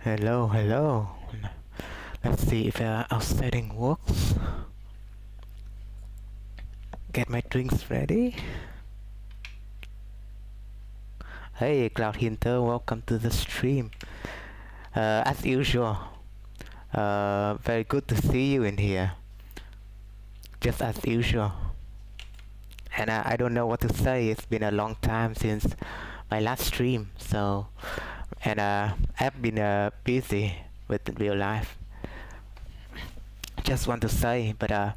Hello, hello. Let's see if our setting works. Get my drinks ready. Hey, Cloud Hinter, welcome to the stream. As usual, very good to see you in here. Just as usual. And I don't know what to say. It's been a long time since my last stream, so I've been busy with real life. Just want to say, but I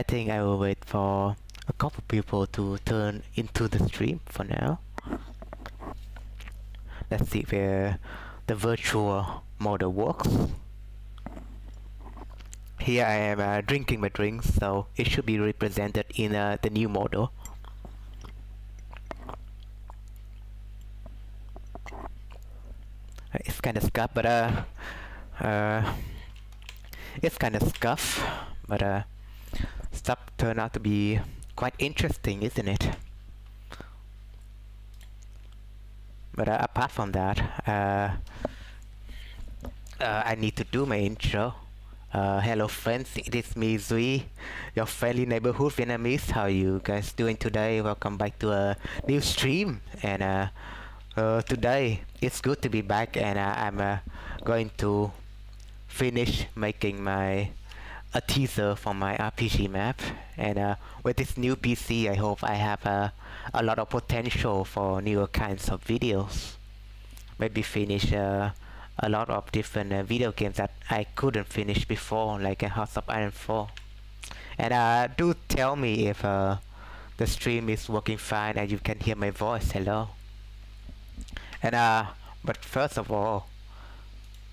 think I will wait for a couple people to turn into the stream for now. Let's see where the virtual model works. Here I am drinking my drinks, so it should be represented in the new model. It's kind of scuffed, but it's kind of scuffed, but stuff turned out to be quite interesting, isn't it? But apart from that, I need to do my intro. Hello friends, it is me Duy, your friendly neighborhood Vietnamese. How are you guys doing today? Welcome back to a new stream. And today it's good to be back, and I'm going to finish making a teaser for my RPG map. And with this new PC, I hope I have a lot of potential for newer kinds of videos. Maybe finish a lot of different video games that I couldn't finish before, like House of Iron 4. And do tell me if the stream is working fine and you can hear my voice. Hello. And but first of all,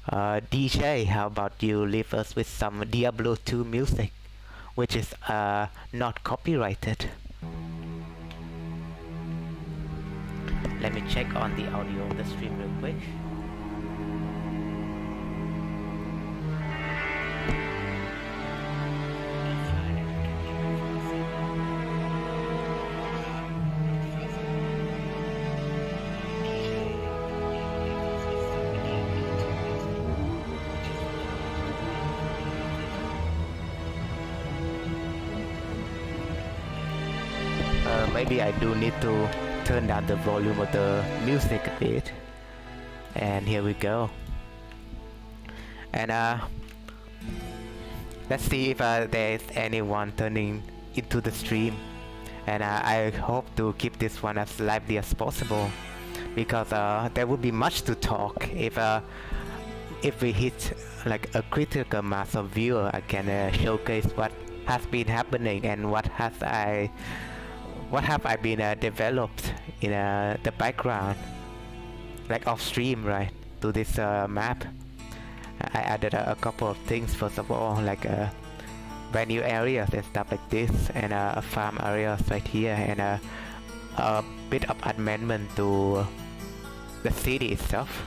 DJ, how about you leave us with some Diablo 2 music, which is not copyrighted. Let me check on the audio of the stream real quick. Maybe I do need to turn down the volume of the music a bit. And here we go. And let's see if there is anyone turning into the stream. And I hope to keep this one as lively as possible, because there would be much to talk. If we hit like a critical mass of viewer, I can showcase what has been happening and what have I been developed in the background, like off stream, right, to this map. I added a couple of things. First of all, like brand new areas and stuff like this, and a farm areas right here, and a bit of amendment to the city itself.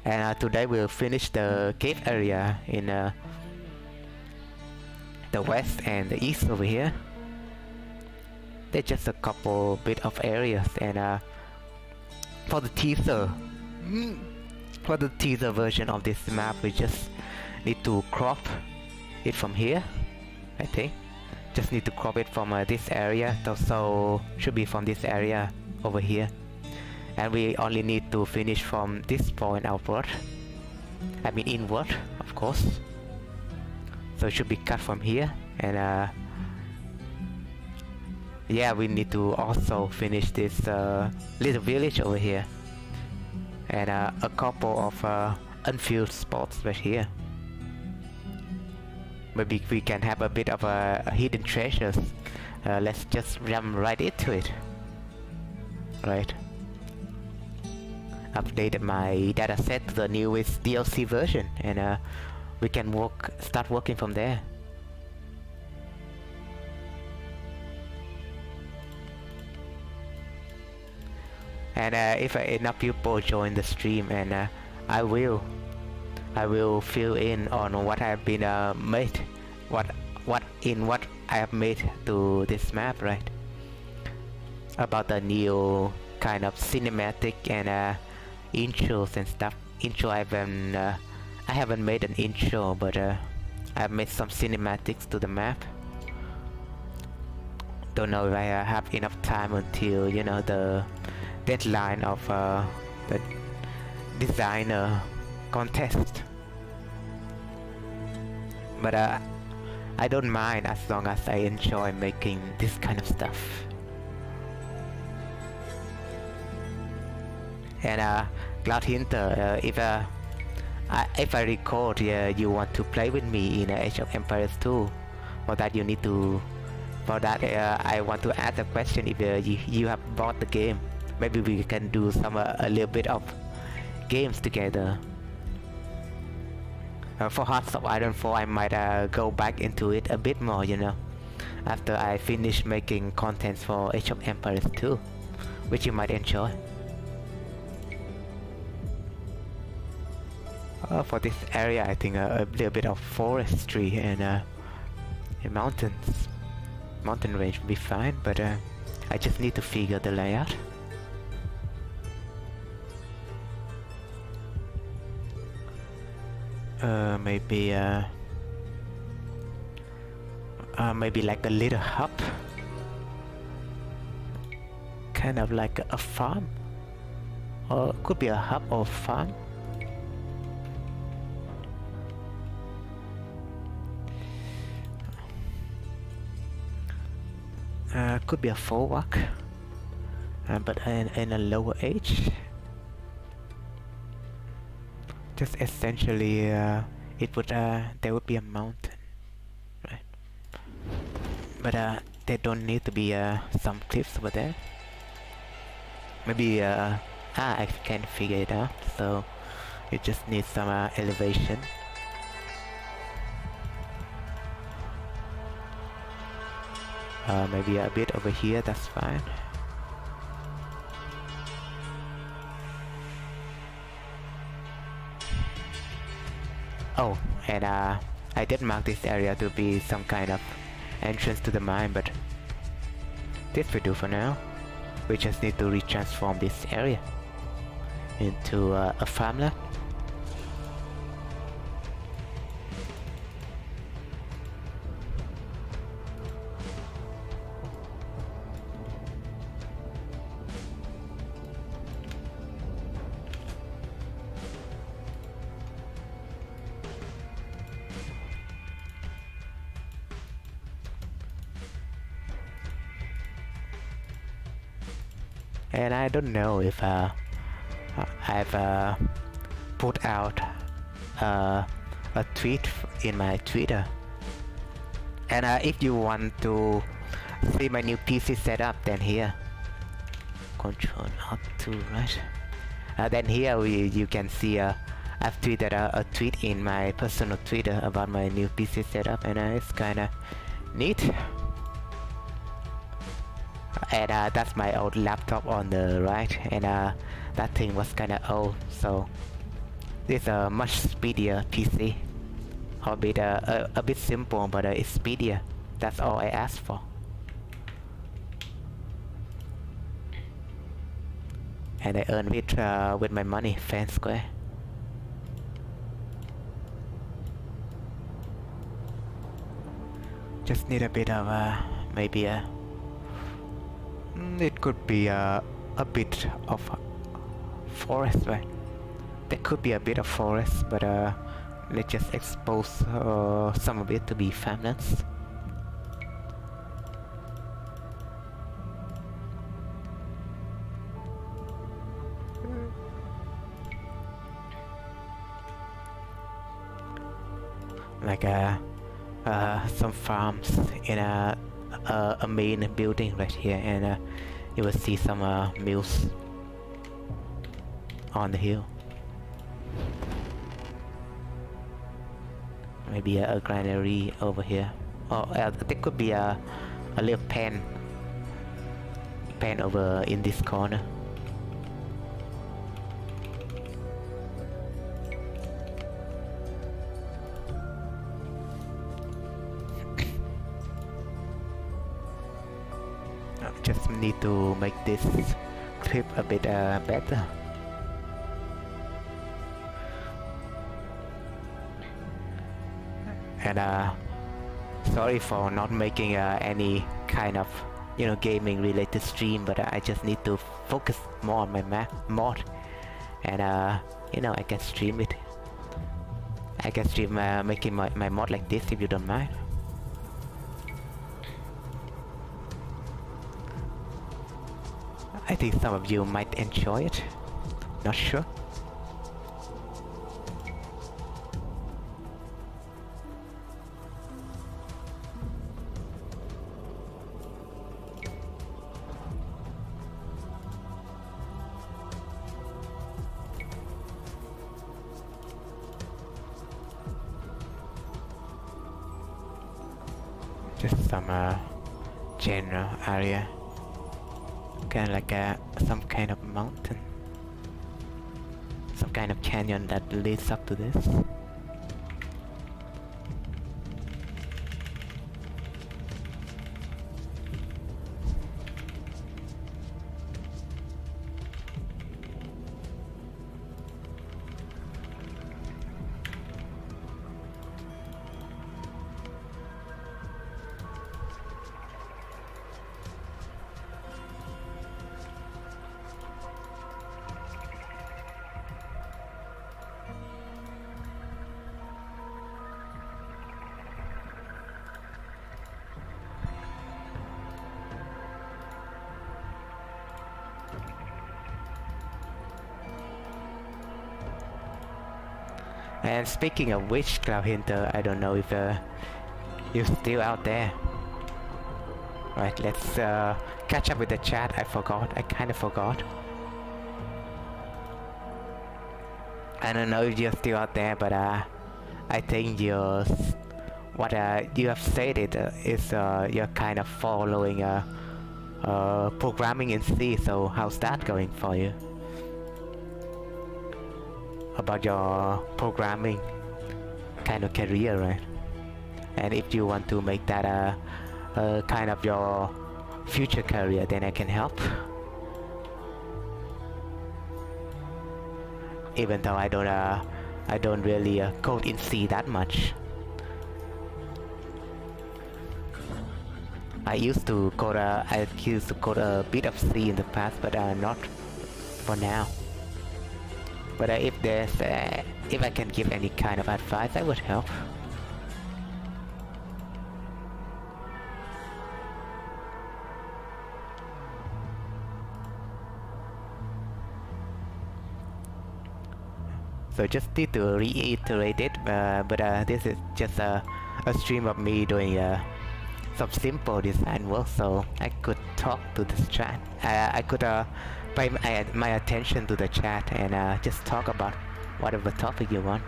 And today we'll finish the cave area in the west and the east over here. There's just a couple bit of areas. And for the teaser version of this map, we just need to crop it from here. I think just need to crop it from this area, so should be from this area over here, and we only need to finish from this point outward, I mean inward, of course. So it should be cut from here. And yeah, we need to also finish this little village over here, and a couple of unfilled spots right here. Maybe we can have a bit of hidden treasures. Let's just jump right into it. Right. Updated my dataset to the newest DLC version, and we can start working from there. And if enough people join the stream, and I will fill in on what I've been made, what I have made to this map, right? About the new kind of cinematic and intros and stuff intro I haven't made an intro, but I've made some cinematics to the map. Don't know if I have enough time until, you know, the deadline of the designer contest. But I don't mind as long as I enjoy making this kind of stuff. And Cloud Hinter, if I record, you want to play with me in Age of Empires 2, for that you need to. For that, I want to ask a question. If you have bought the game, maybe we can do some a little bit of games together. For Hearts of Iron 4, I might go back into it a bit more, you know, after I finish making contents for Age of Empires 2, which you might enjoy. For this area, I think a little bit of forestry and mountains. Mountain range will be fine, but I just need to figure the layout. Maybe like a little hub, kind of like a farm, or could be a hub or farm. Could be a folwark, but in a lower age. Just essentially, it would there would be a mountain, right? But there don't need to be some cliffs over there. Maybe I can figure it out. So it just needs some elevation. Maybe a bit over here, that's fine. Oh, and I did mark this area to be some kind of entrance to the mine, but this will do for now. We just need to retransform this area into a farmland. And I don't know if I've put out a tweet in my Twitter. And if you want to see my new PC setup, then here, Control Alt 2, right? Then here you can see I've tweeted a tweet in my personal Twitter about my new PC setup, and it's kinda neat. And that's my old laptop on the right, and that thing was kinda old, so this is a much speedier PC, albeit a bit simple, but it's speedier. That's all I asked for. And I earned it with my money, fair and square. Just need a bit of maybe it could be a bit of forest, right? There could be a bit of forest, but let's just expose some of it to be farmlands. Like some farms in a main building right here, and you will see some mills on the hill. Maybe a granary over here, or there could be a little pen over in this corner. Just need to make this clip a bit better. And sorry for not making any kind of gaming related stream, but I just need to focus more on my mod, and I can stream it. I can stream making my mod like this if you don't mind. I think some of you might enjoy it. Not sure. Just some general area, kind of like some kind of mountain, some kind of canyon that leads up to this. And speaking of which, Cloud Hinter, I don't know if you're still out there. Right, let's catch up with the chat. I kind of forgot. I don't know if you're still out there, but I think what you have stated is you're kind of following programming in C. So how's that going for you? About your programming kind of career, right? And if you want to make that kind of your future career, then I can help. Even though I don't really code in C that much. I used to code a bit of C in the past, but not for now. But if I can give any kind of advice, I would help. So just need to reiterate it, but this is just a stream of me doing some simple design work, so I could talk to this chat. I could pay my attention to the chat and just talk about whatever topic you want.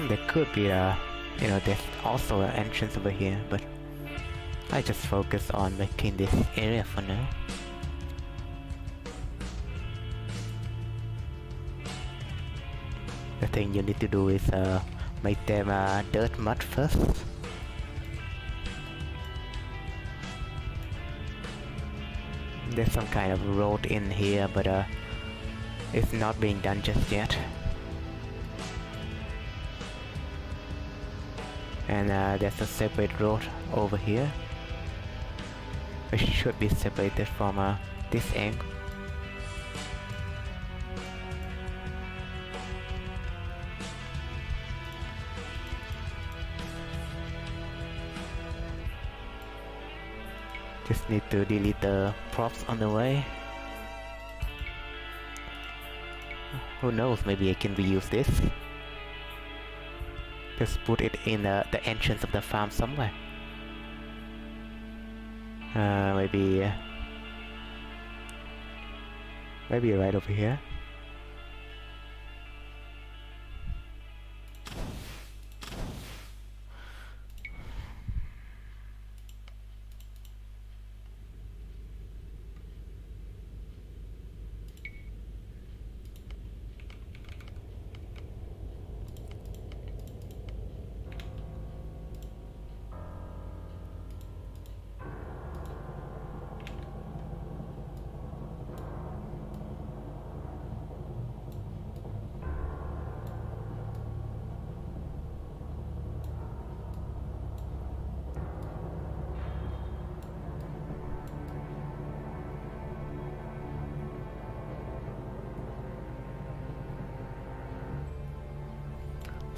There could be there's also an entrance over here, but I just focus on making this area for now. The thing you need to do is make them dirt mud first. There's some kind of road in here, but it's not being done just yet. And there's a separate road over here, which should be separated from this angle. Just need to delete the props on the way. Who knows, maybe I can reuse this. Just put it in the entrance of the farm somewhere. Maybe right over here.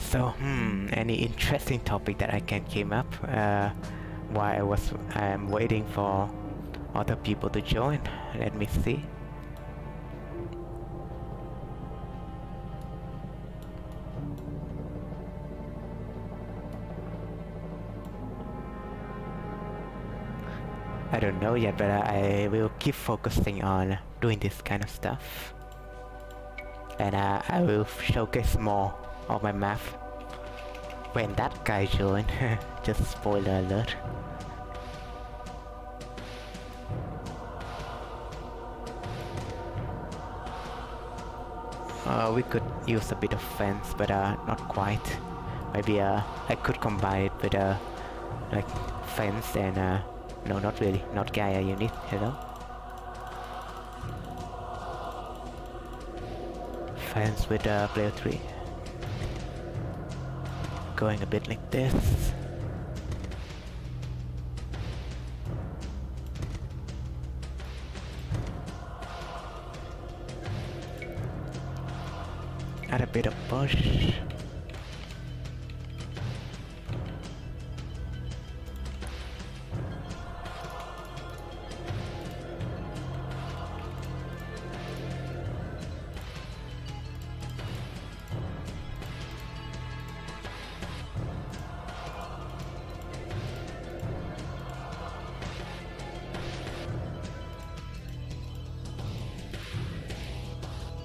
So, any interesting topic that I can came up while I'm waiting for other people to join. Let me see. I don't know yet, but I will keep focusing on doing this kind of stuff. And I will showcase more of my map when that guy joined. Just spoiler alert. We could use a bit of fence, but not quite. Maybe I could combine it with like fence and no, not really, not Gaia unit. Hello. Fence with player 3. Going a bit like this. Add a bit of bush.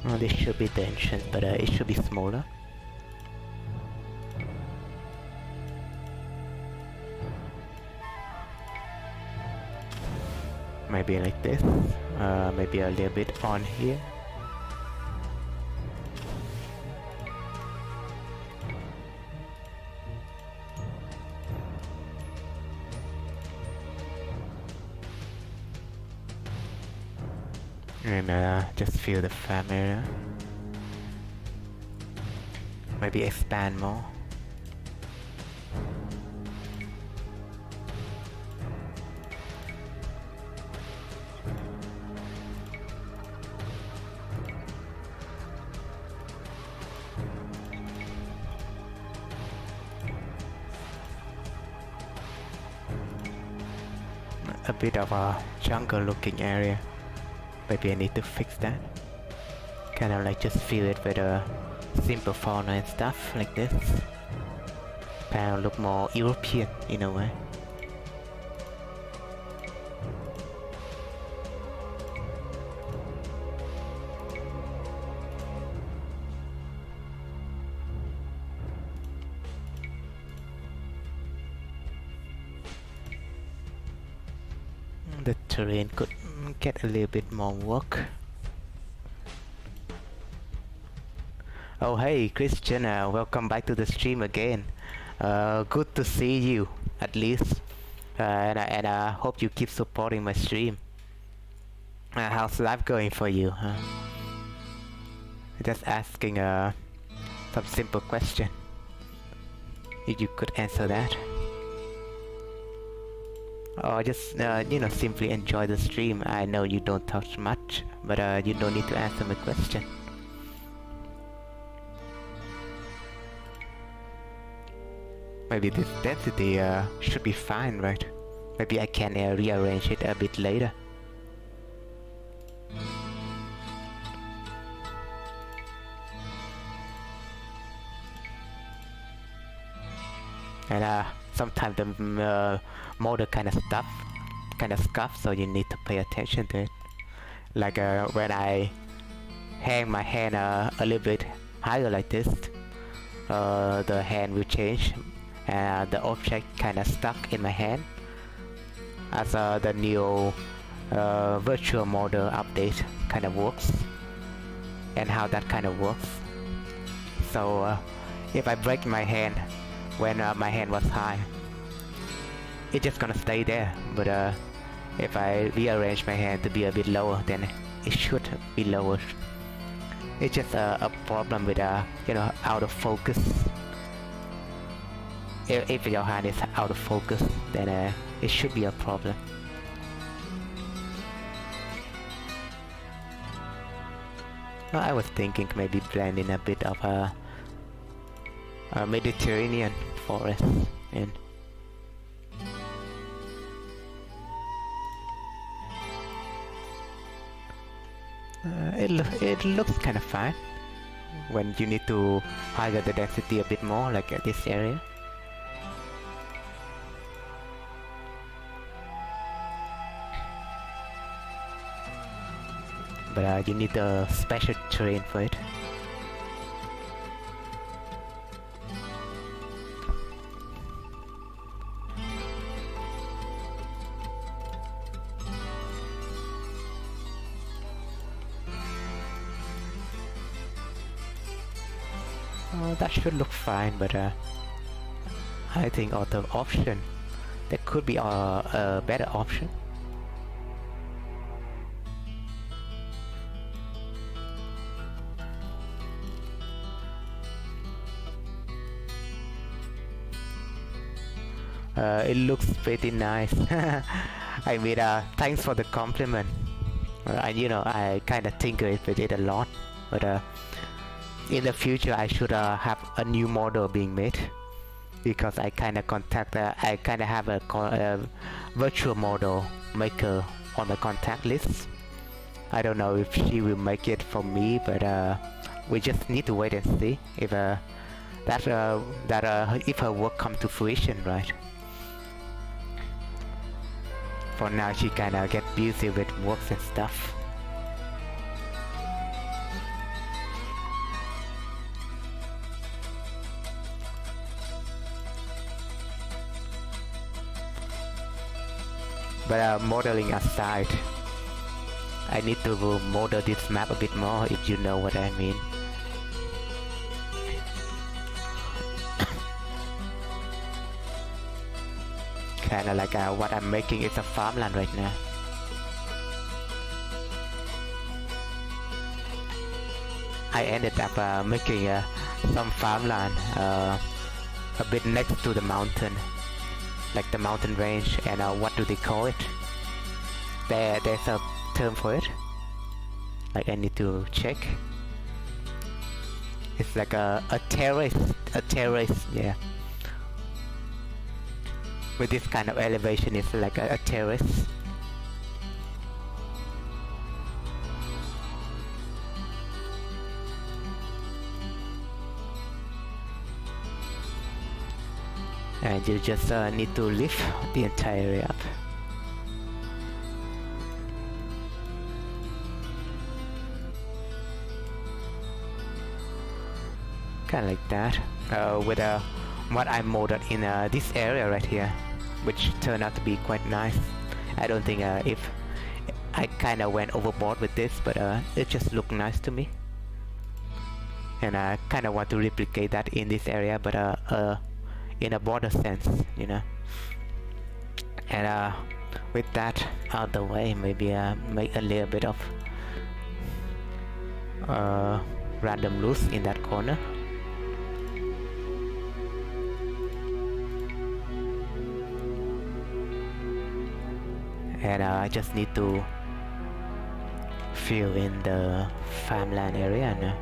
Oh, this should be the entrance, but it should be smaller. Maybe like this. Maybe a little bit on here. And just fill the farm area. Maybe expand more. A bit of a jungle looking area. Maybe I need to fix that. Kind of like just fill it with a simple fauna and stuff like this. Kind of look more European in a way. The terrain could get a little bit more work. Oh hey Christian, welcome back to the stream again. Good to see you at least, and I hope you keep supporting my stream. How's life going for you? Just asking some simple question. If you could answer that. Or just, you know, simply enjoy the stream. I know you don't talk much, but you don't need to answer my question. Maybe this density should be fine, right? Maybe I can rearrange it a bit later. And sometimes the model kind of scuff, so you need to pay attention to it. Like when I hang my hand a little bit higher like this, the hand will change, and the object kind of stuck in my hand as the new virtual model update kind of works, and how that kind of works. So if I break my hand when my hand was high, it's just gonna stay there, but if I rearrange my hand to be a bit lower, then it should be lower. It's just a problem with you know, out of focus. If your hand is out of focus, then it should be a problem. Well, I was thinking maybe blend in a bit of Mediterranean forest. And it looks kind of fine when you need to higher the density a bit more, like at this area. But you need a special terrain for it. That should look fine, but I think other option, there could be a better option. It looks pretty nice. I mean, thanks for the compliment. You know, I kind of tinker with it a lot, but in the future I should have a new model being made, because I kind of have a virtual model maker on the contact list. I don't know if she will make it for me, but we just need to wait and see if if her work come to fruition, right? For now, she kind of get busy with works and stuff. But modeling aside, I need to model this map a bit more, if you know what I mean. Kinda like what I'm making is a farmland right now. I ended up making some farmland a bit next to the mountain, like the mountain range, and what do they call it? There's a term for it. Like I need to check. It's like a terrace, yeah. With this kind of elevation, it's like a terrace. And you just need to lift the entire area up. Kind of like that, with what I modeled in this area right here, which turned out to be quite nice. I don't think if I kind of went overboard with this, but it just looked nice to me, and I kind of want to replicate that in this area, but in a broader sense, you know. And with that out the way, maybe make a little bit of random loose in that corner. And I just need to fill in the farmland area now.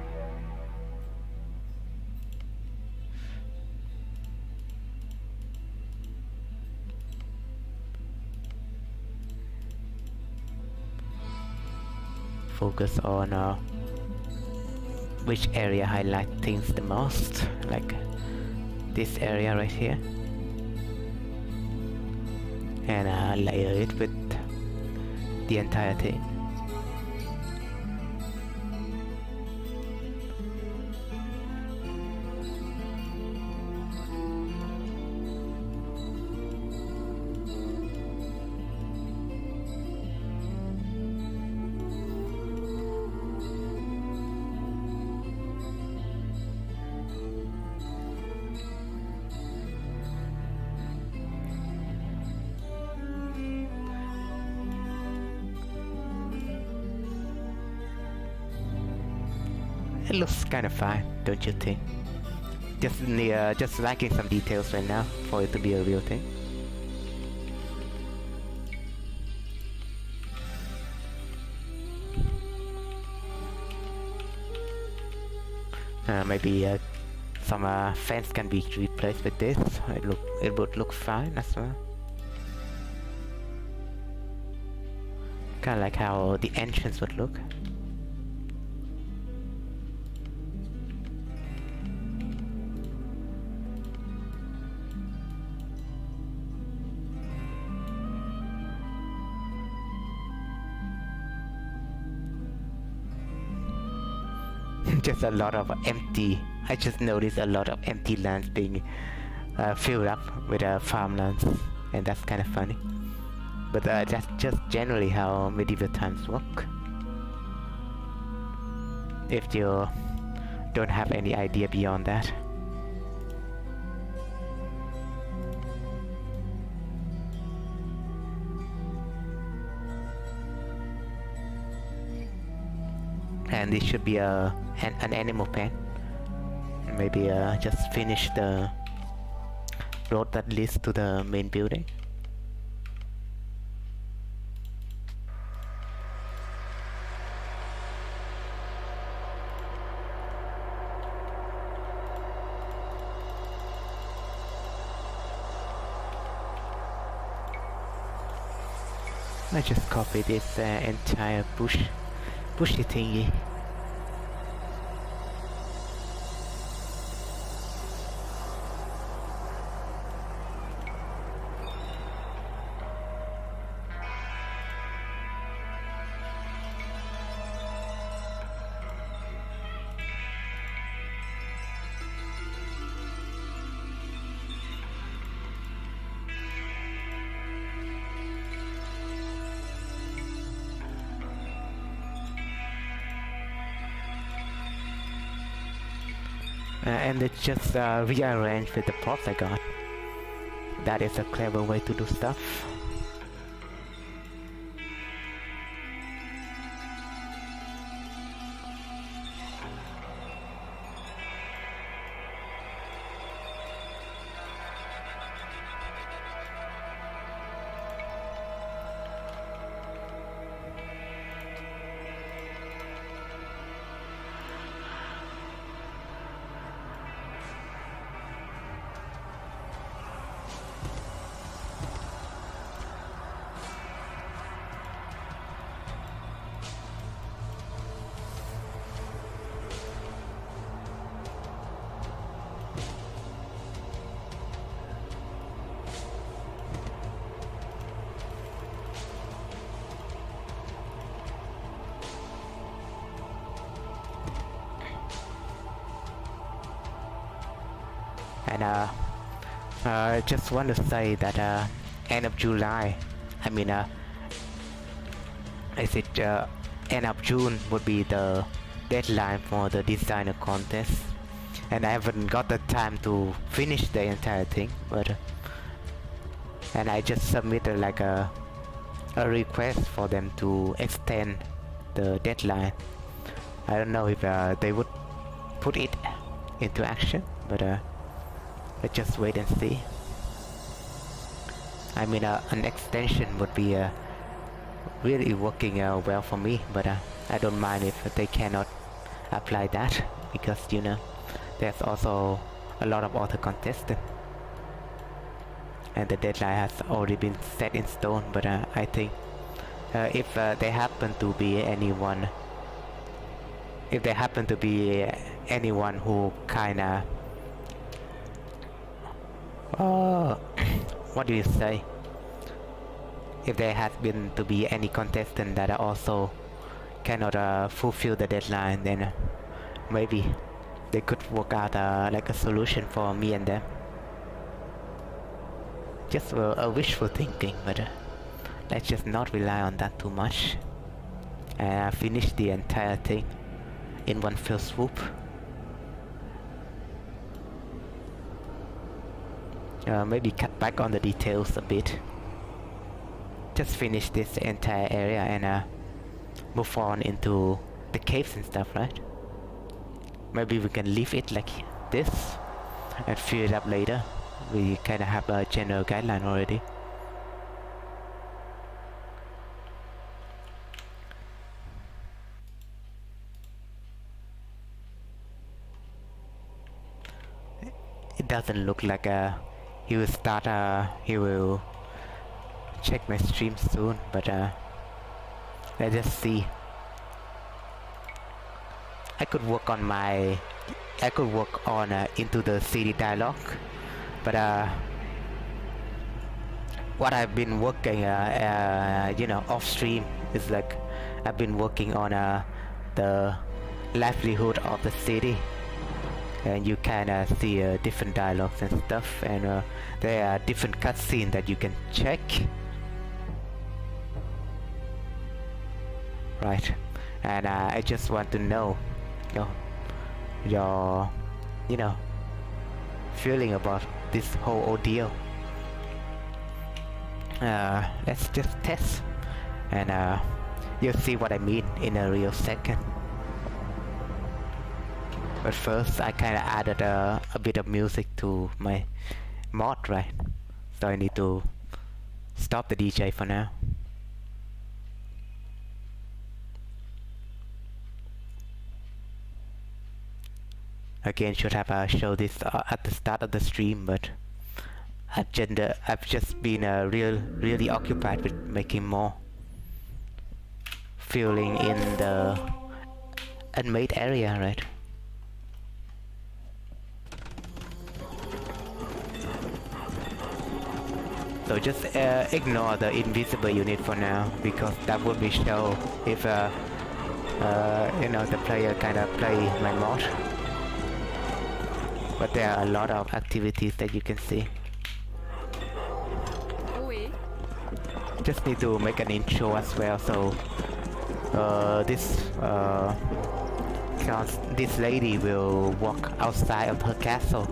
Focus on which area highlight things the most, like this area right here, and layer it with the entire thing. It looks kind of fine, don't you think? Just lacking some details right now for it to be a real thing. Maybe some fence can be replaced with this. It would look fine as well. Kind of like how the entrance would look. Just a lot of empty. I just noticed a lot of empty lands being filled up with farmlands, and that's kind of funny. But that's just generally how medieval times work. If you don't have any idea beyond that. And this should be an animal pen. Maybe just finish the road that leads to the main building. I just copy this entire bushy thingy. And it's just rearranged with the props I got. That is a clever way to do stuff. And I just want to say that end of July, I mean is it end of June would be the deadline for the designer contest, and I haven't got the time to finish the entire thing, but and I just submitted like a request for them to extend the deadline. I don't know if they would put it into action, but let's just wait and see. I mean, an extension would be really working well for me, but I don't mind if they cannot apply that, because you know there's also a lot of other contestants, and the deadline has already been set in stone. But I think if there happen to be anyone, who kinda what do you say? If there has been to be any contestant that also cannot fulfill the deadline, then maybe they could work out like a solution for me and them. Just a wishful thinking, but let's just not rely on that too much and finish the entire thing in one fell swoop. Maybe cut back on the details a bit. Just finish this entire area and move on into the caves and stuff, right? Maybe we can leave it like this and fill it up later. We kinda have a general guideline already. it doesn't look like he will start he will check my stream soon, but let's just see. I could work on into the city dialogue, but what I've been working you know, off stream is like I've been working on the livelihood of the city, and you can see different dialogues and stuff, and there are different cutscenes that you can check. Right, and I just want to know your you know, feeling about this whole ordeal. Let's just test, and you'll see what I mean in a real second. But first I kinda added a bit of music to my mod, right? So I need to stop the DJ for now. Again, should have showed this at the start of the stream, but I've just been really occupied with making more, filling in the unmade area, right? So just ignore the invisible unit for now, because that would be show if you know, the player kinda play my mod. But there are a lot of activities that you can see. Just need to make an intro as well. So this lady will walk outside of her castle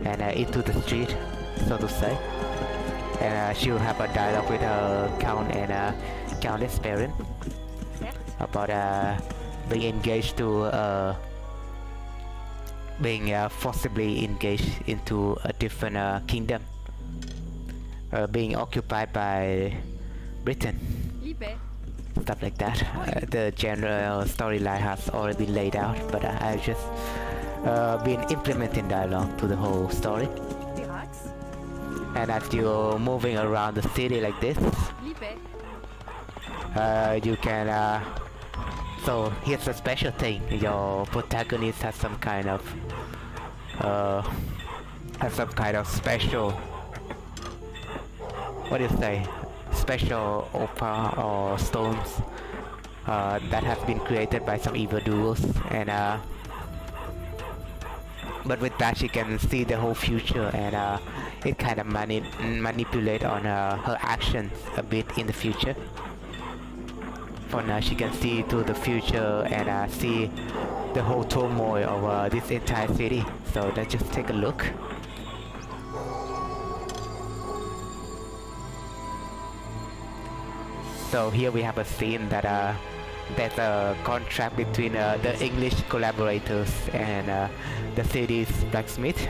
and into the street, so to say, and she'll have a dialogue with her count and countess parent about being engaged to being forcibly engaged into a different kingdom, being occupied by Britain, stuff like that. The general storyline has already been laid out, but I've just been implementing dialogue to the whole story. And as you're moving around the city like this, you can so here's a special thing. Your protagonist has some kind of special, what do you say, special opera or stones that have been created by some evildoers, and but with that she can see the whole future, and it kind of manipulate on her actions a bit in the future. For now she can see to the future and see the whole turmoil of this entire city. So let's just take a look. So here we have a scene that there's a contract between the English collaborators and the city's blacksmith.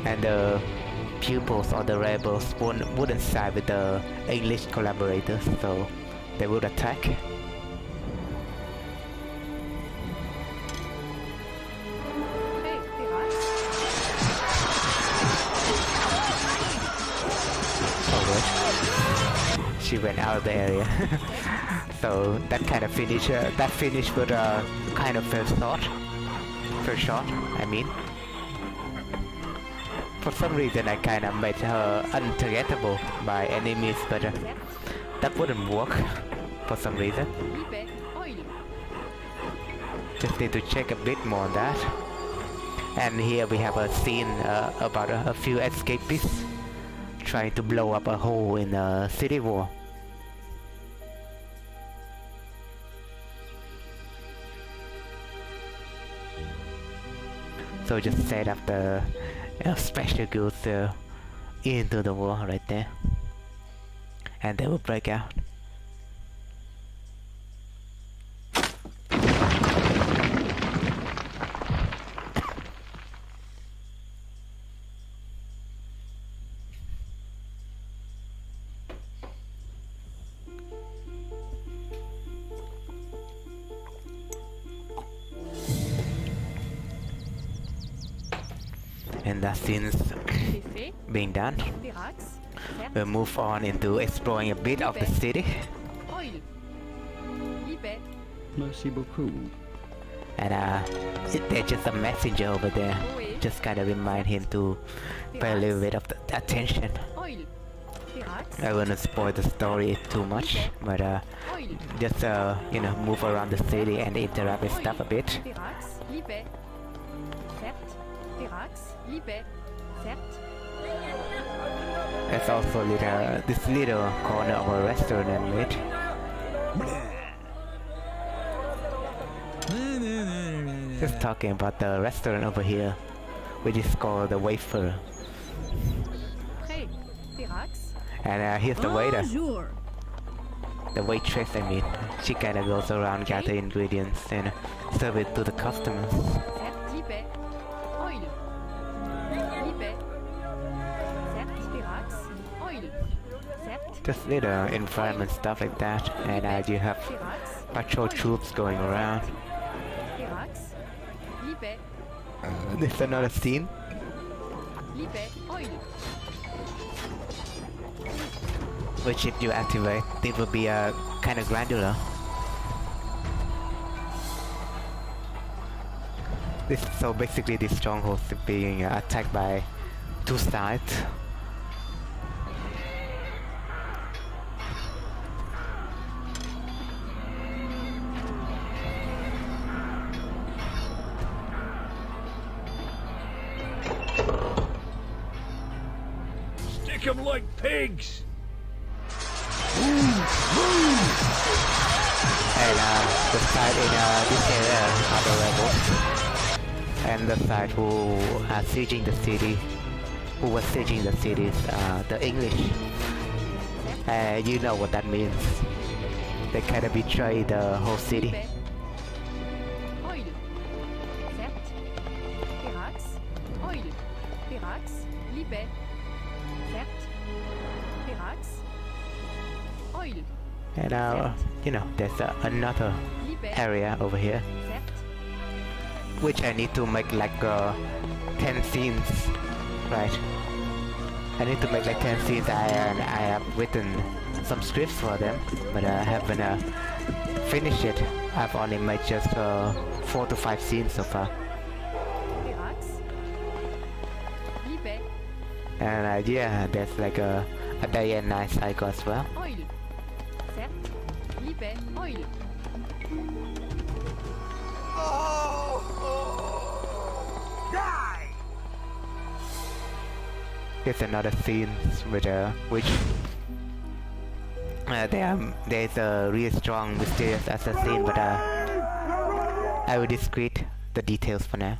And the pupils or the rebels wouldn't side with the English collaborators, so they would attack. She went out of the area. So that kind of finish, that finish with a kind of first shot, I mean. For some reason I kind of made her untargetable by enemies, but that wouldn't work for some reason. Just need to check a bit more on that. And here we have a scene about a few escapists trying to blow up a hole in a city wall. So just set up the special goods into the wall right there, and they will break out. And since being done, we'll move on into exploring a bit of the city. Merci beaucoup. And there's just a messenger over there. Just kind of remind him to pay a little bit of the attention. I won't spoil the story too much, but just you know, move around the city and interact with stuff a bit. There's also this little corner of a restaurant I made. Just talking about the restaurant over here, which is called the Wafer. And here's the waiter. The waitress, I mean. She kinda goes around, gather ingredients and serve it to the customers. Just little environment stuff like that. And you have patrol troops going around. There's another scene. Which if you activate, it will be kind of granular. So basically this stronghold is being attacked by two sides. Stick 'em like pigs! And the side in this area are the rebels. And the side who are sieging the city, who was sieging the cities, the English. You know what that means. They kind of betray the whole city. And you know, there's another area over here, which I need to make like 10 scenes, right? I need to make like 10 scenes. I have written some scripts for them, but I haven't finished it. I've only made just 4 to 5 scenes so far. And yeah, there's like a day and night cycle as well. Here's another scene with which there's a really strong mysterious assassin, but I will discreet the details for now.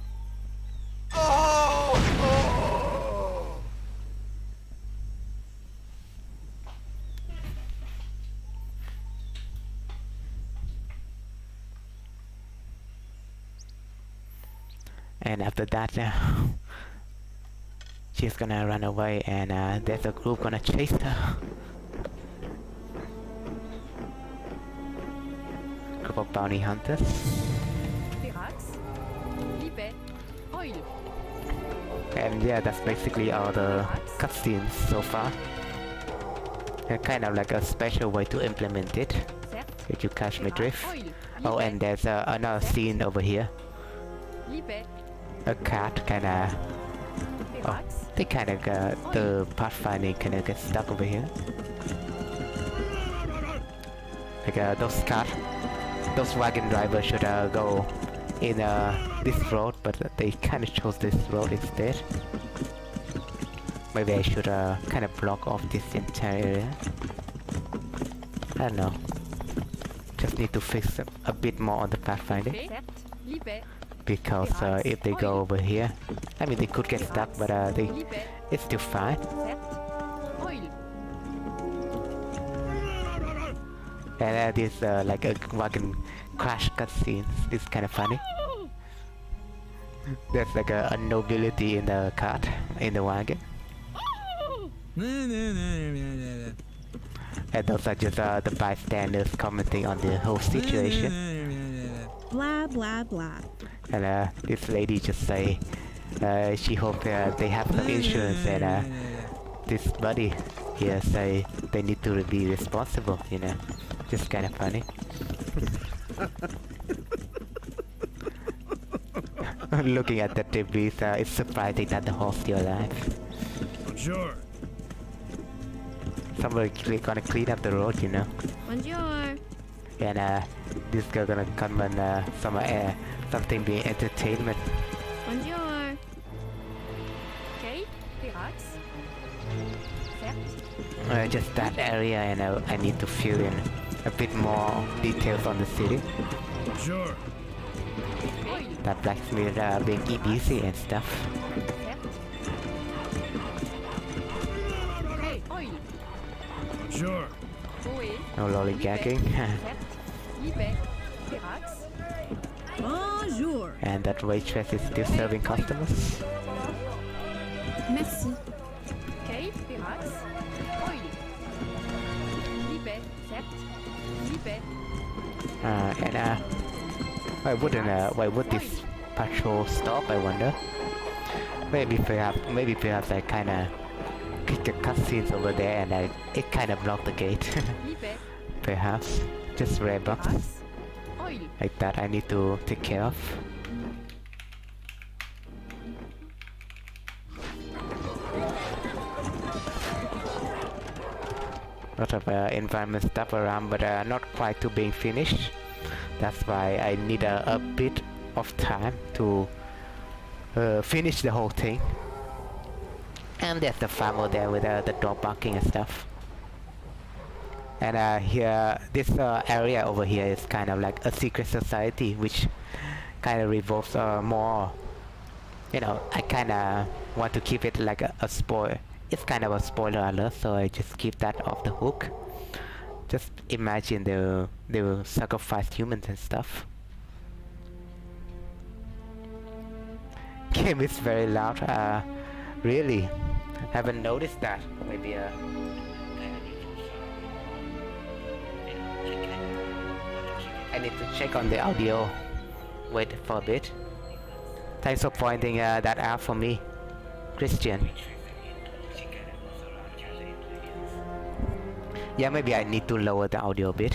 And after that, she's gonna run away, and there's a group gonna chase her. Group of bounty hunters. And yeah, that's basically all the cutscenes so far. Kind of like a special way to implement it, if you catch my drift. Oh, and there's another scene over here. A cat kinda... Oh, they kinda got... The pathfinding kinda gets stuck over here. Like those cars... Those wagon drivers should go in this road, but they kinda chose this road instead. Maybe I should kinda block off this entire area. I don't know. Just need to fix a bit more on the pathfinding. Because if they go over here, I mean they could get stuck, but it's still fine. And this like a wagon crash cutscene. It's kind of funny. There's like a nobility in the cart, in the wagon. And those are just the bystanders commenting on the whole situation. Blah blah blah. And this lady just say, She hopes they have some insurance, and this buddy here say they need to be responsible, you know. Just kind of funny. Looking at the debris, it's surprising that the horse still alive. Bonjour. Somebody gonna clean up the road, you know. Bonjour. And this girl gonna come and something being entertainment. Bonjour. Okay, relax. Certes. Just that area, and I need to fill in a bit more details on the city. Bonjour. Oil. That blacksmith being easy and stuff. Certes. Okay, oil. Bonjour. Oe. No lollygagging. Certes. Libet. Relax. Bonjour. And that waitress is still serving customers. Merci. Okay, relax. Oil. Libet. Certes. Libet. Why would this patrol stop, I wonder? Maybe perhaps I kinda click the cutscenes over there and it kinda blocked the gate. Libet. Perhaps. Just rare bugs Relax. Oil. like that I need to take care of. Lot of environment stuff around, but not quite to being finished. That's why I need a bit of time to finish the whole thing. And there's the farmer there with the dog barking and stuff. And here, this area over here is kind of like a secret society, which kind of revolves more. You know, I kind of want to keep it like a spoil. It's kind of a spoiler alert, so I just keep that off the hook. Just imagine they will sacrifice humans and stuff. Game is very loud. Really, haven't noticed that. Maybe I need to check on the audio. Wait for a bit. Thanks for pointing that out for me, Christian. Yeah, maybe I need to lower the audio a bit.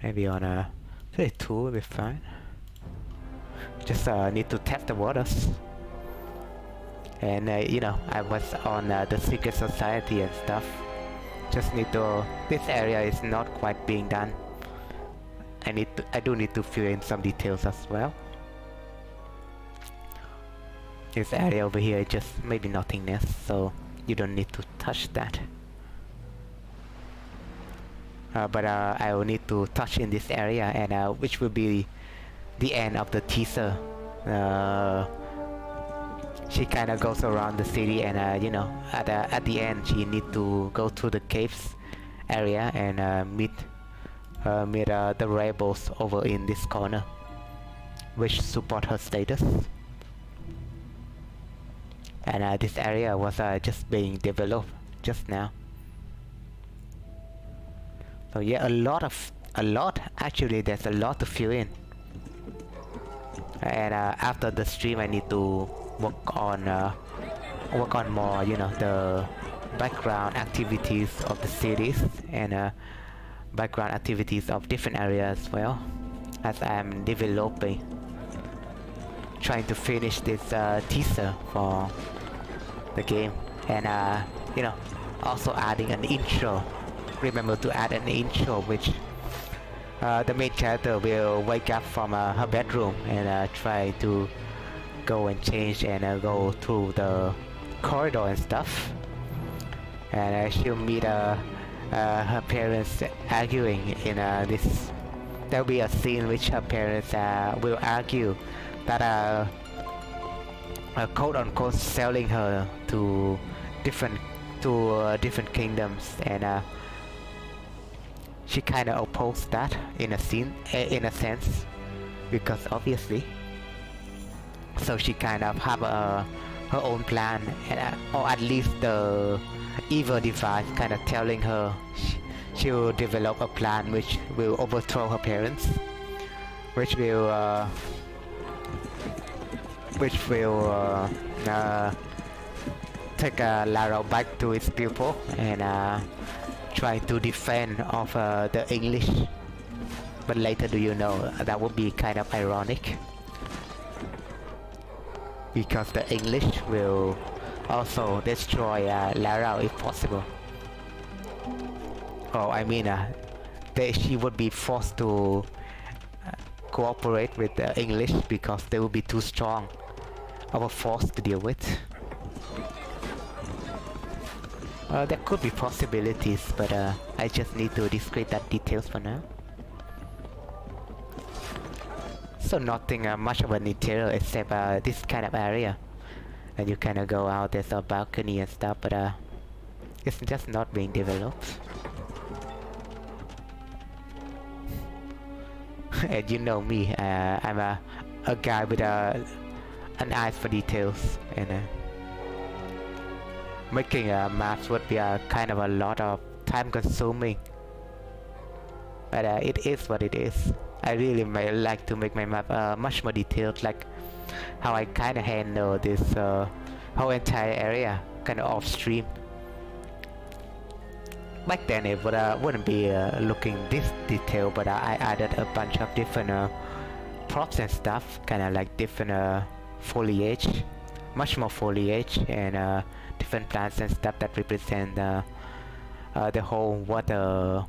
Maybe on 32 will be fine. Just need to test the waters. And you know, I was on the secret society and stuff. Just need to. This area is not quite being done. I do need to fill in some details as well. This area over here is just maybe nothingness, so you don't need to touch that. But I will need to touch in this area, and which will be the end of the teaser. She kind of goes around the city, and you know, at the end she need to go to the caves area and meet the rebels over in this corner, which support her status. And this area was just being developed just now. So yeah, actually there's a lot to fill in. And after the stream I need to work on more, you know, the background activities of the cities and background activities of different areas as well, as I'm developing, trying to finish this teaser for the game, and you know, also adding an intro. Remember to add an intro, which the main character will wake up from her bedroom and try to go and change and go through the corridor and stuff, and she'll meet her parents arguing in this. There'll be a scene which her parents will argue that quote unquote selling her to different kingdoms, and she kind of opposed that in a sense, because obviously, so she kind of have her own plan, and or at least the evil device kind of telling her she'll develop a plan which will overthrow her parents, which will which will take Lara back to its people and try to defend of the English. But later, do you know, that would be kind of ironic, because the English will also destroy Lara if possible. Oh, I mean, she would be forced to cooperate with the English because they would be too strong of a force to deal with. There could be possibilities, but I just need to discreet that details for now. So nothing much of an interior except this kind of area, and you kind of go out. There's a balcony and stuff, but it's just not being developed. And you know me, I'm a guy with an eye for details, and making maps would be kind of a lot of time consuming, but it is what it is. I really like to make my map much more detailed, like how I kind of handle this whole entire area kind of off stream. Back then it wouldn't be looking this detailed, but I added a bunch of different props and stuff, kind of like different foliage, much more foliage, and different plants and stuff that represent the whole water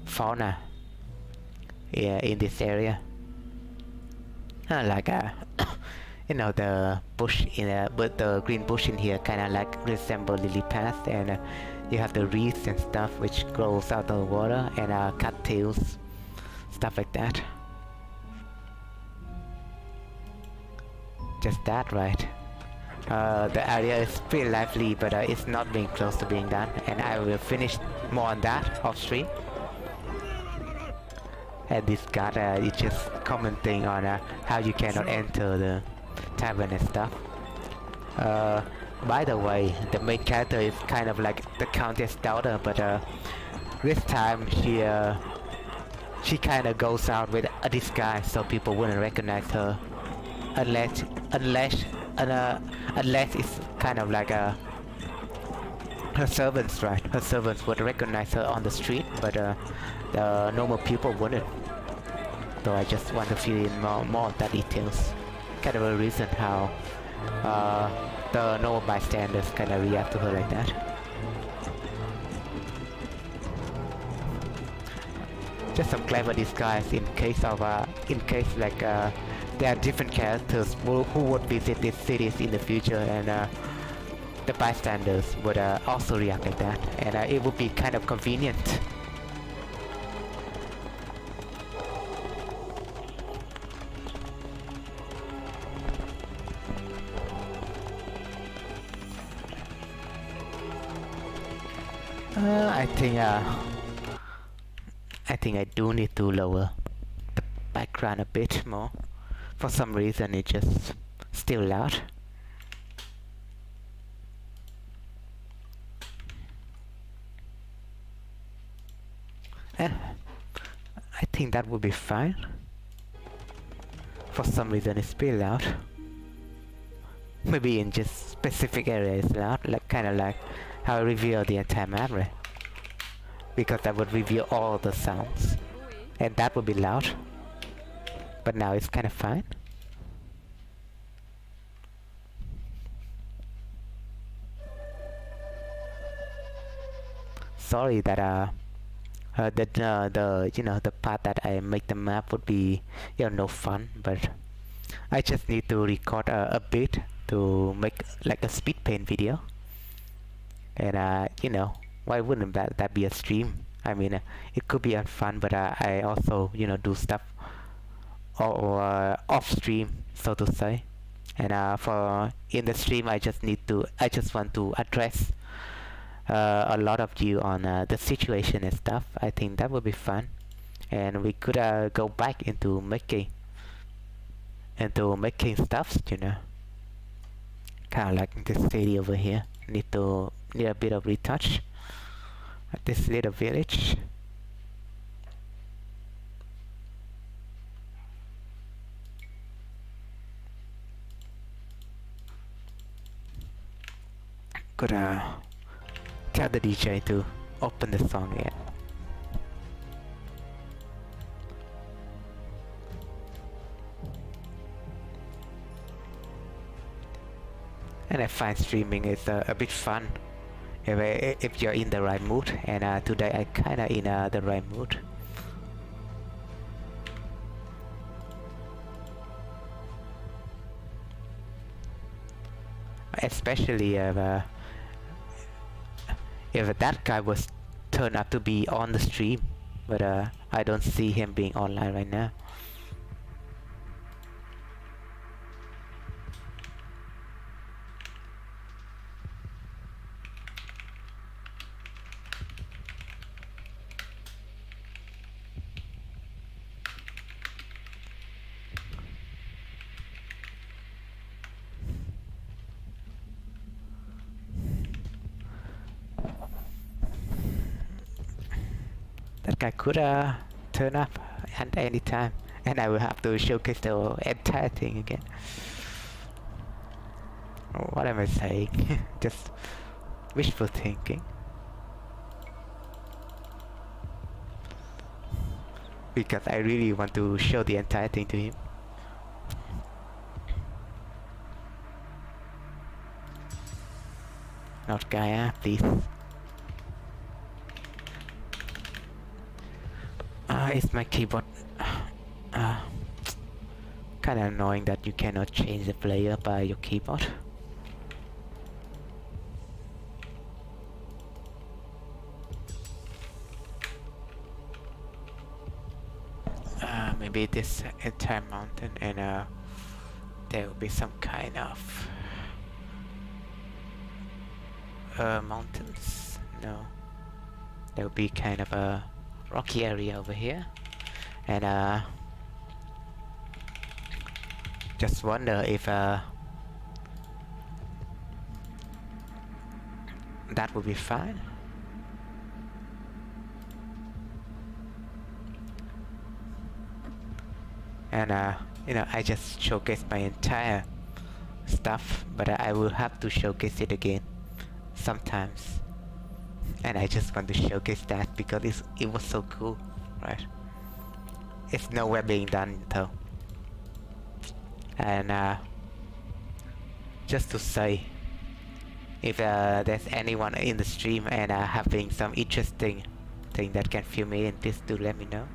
fauna in this area. Like you know, the bush but the green bush in here kind of like resemble lily pads, and you have the reeds and stuff which grows out of the water, and cattails, stuff like that. Just that, right? The area is pretty lively, but it's not being close to being done, and I will finish more on that off stream. And this guy is just commenting on how you cannot enter the tavern and stuff. By the way, the main character is kind of like the countess' daughter, but this time she kind of goes out with a disguise so people wouldn't recognize her, unless it's kind of like her servants, right? Her servants would recognize her on the street, but the normal people wouldn't. So I just want to fill in more of that details. Kind of a reason how the normal bystanders kind of react to her like that. Just some clever disguise in case like there are different characters who would visit these cities in the future, and the bystanders would also react like that, and it would be kind of convenient. I think I do need to lower the background a bit more. For some reason it's just still loud. I think that would be fine. For some reason it's still loud. Maybe in just specific areas it's loud, like kind of like how I reveal the entire map, right? Because that would reveal all the sounds, and that would be loud. But now it's kind of fine. Sorry that the you know, the part that I make the map would be, you know, no fun, but I just need to record a bit to make like a speed paint video. And you know, why wouldn't that be a stream? I mean, it could be fun, but I also, you know, do stuff or off stream, so to say. And for in the stream, I just want to address a lot of you on the situation and stuff. I think that would be fun, and we could go back into making stuff, you know, kind of like this city over here. Need a bit of retouch. This little village. Gonna tell the DJ to open the song again. And I find streaming is a bit fun if you're in the right mood, and today I kinda in the right mood. Especially if that guy was turned out to be on the stream, but I don't see him being online right now. That guy could turn up at any time, and I will have to showcase the entire thing again. What am I saying? Just wishful thinking. Because I really want to show the entire thing to him. Not Gaia, please. It's my keyboard. Kinda annoying that you cannot change the player by your keyboard. Maybe this entire mountain, and there will be some kind of mountains. No, there will be kind of a rocky area over here, and just wonder if that would be fine. And you know, I just showcased my entire stuff, but I will have to showcase it again sometimes. And I just want to showcase that because it was so cool, right? It's nowhere being done though. And just to say, if there's anyone in the stream and having some interesting thing that can fill me in, please do let me know.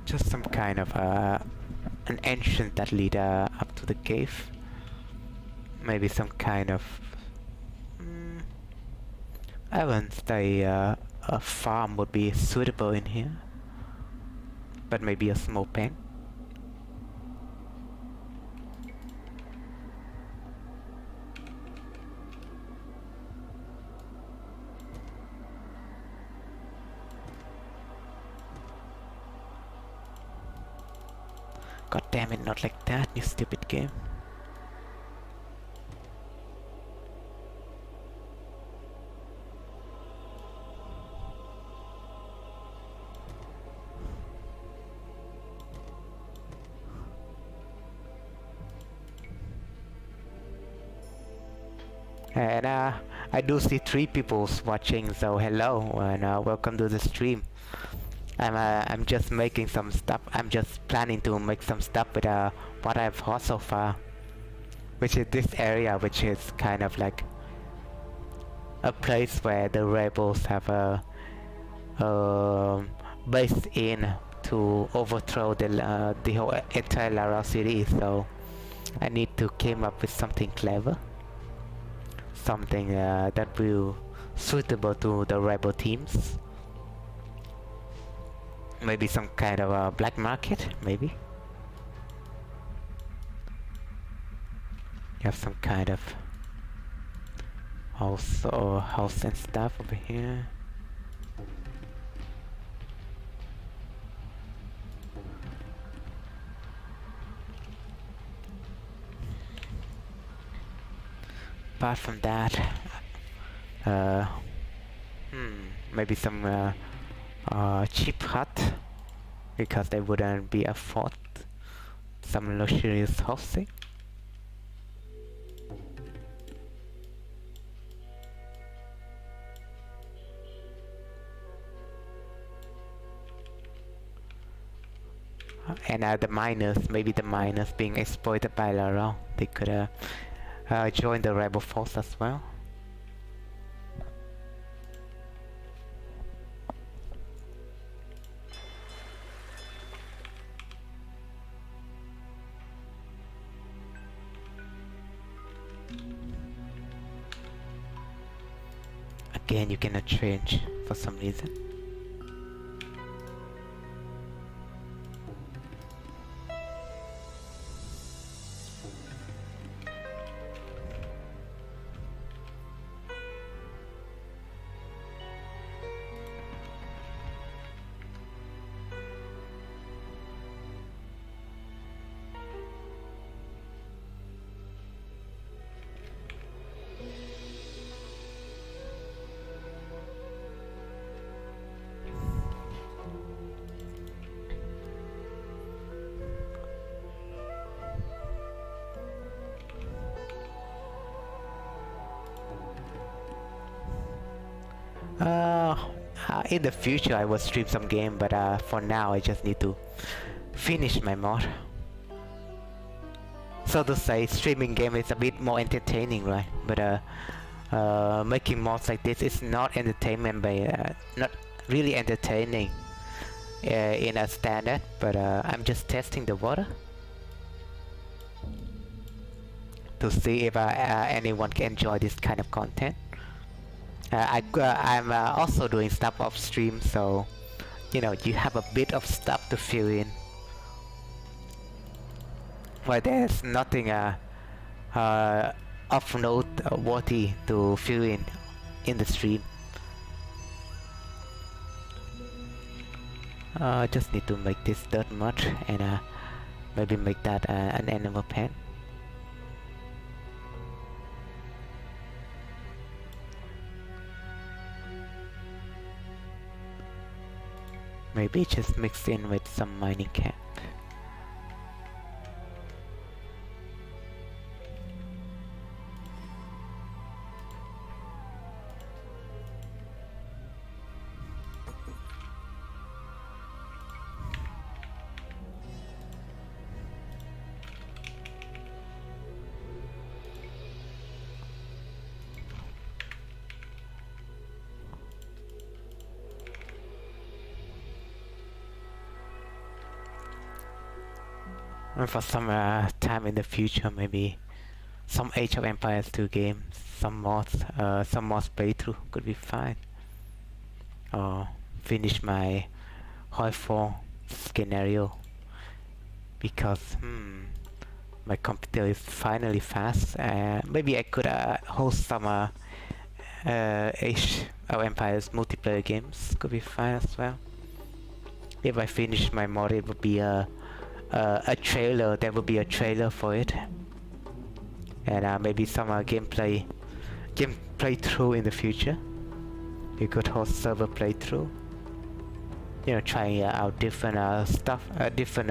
Just some kind of an entrance that lead up to the cave. Maybe some kind of I wouldn't say a farm would be suitable in here, but maybe a small pen. God damn it, not like that, you stupid game. And I do see 3 people watching, so hello and welcome to the stream. I'm just making some stuff. I'm just planning to make some stuff with what I've heard so far, which is this area, which is kind of like a place where the rebels have based in to overthrow the whole entire Lara city. So I need to come up with something clever, something that will suitable to the rebel teams. Maybe some kind of a black market, maybe. You have some kind of house and stuff over here. Apart from that, maybe some cheap hut, because they wouldn't be afford some luxurious housing. And the miners, maybe the miners being exploited by Laurent, they could join the rebel force as well. Again, you cannot change for some reason. In the future I will stream some game, but for now I just need to finish my mod. So to say, streaming game is a bit more entertaining, right? But making mods like this is not entertainment, by not really entertaining in a standard. But I'm just testing the water to see if anyone can enjoy this kind of content. I'm also doing stuff off stream, so you know, you have a bit of stuff to fill in. But there's nothing of note worthy to fill in the stream. Just need to make this dirt mud and maybe make that an animal pen. Maybe just mix in with some mining camp. And for some time in the future, maybe some Age of Empires 2 game, some mods playthrough could be fine. Or finish my Hoi 4 scenario, because my computer is finally fast. Maybe I could host some Age of Empires multiplayer games, could be fine as well. If I finish my mod, it would be a trailer. There will be a trailer for it, and maybe some gameplay through in the future. You could host server playthrough. You know, trying out different stuff, different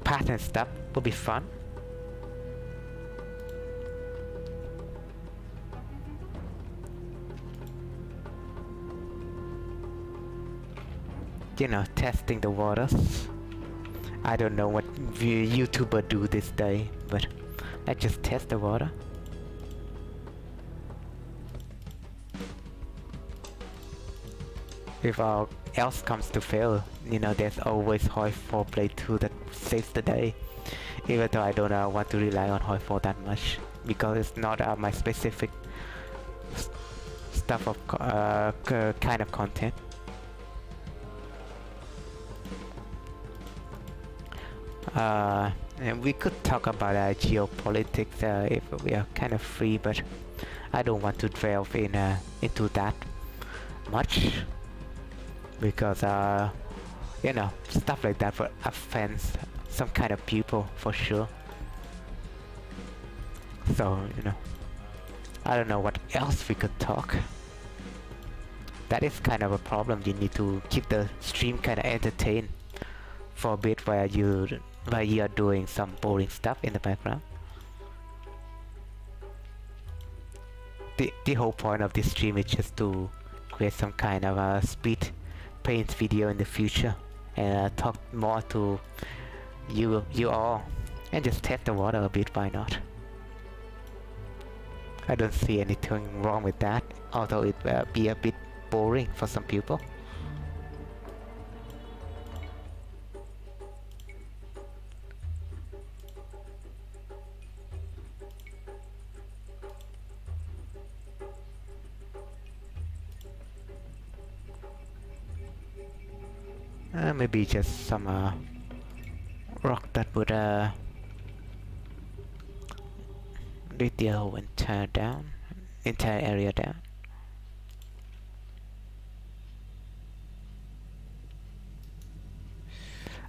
path and stuff would be fun. You know, testing the waters. I don't know what YouTuber do this day, but I just test the water. If all else comes to fail, you know, there's always Hoi 4 playthrough that saves the day. Even though I don't want to rely on Hoi 4 that much, because it's not my specific stuff of kind of content. And we could talk about geopolitics if we are kind of free, but I don't want to delve into that much, because you know, stuff like that will offend some kind of people for sure. So, you know, I don't know what else we could talk. That is kind of a problem. You need to keep the stream kind of entertained for a bit while you are doing some boring stuff in the background. The whole point of this stream is just to create some kind of a speed paint video in the future, and talk more to you all, and just test the water a bit. Why not? I don't see anything wrong with that, although it will be a bit boring for some people. Maybe just some rock that would lead the whole entire area down.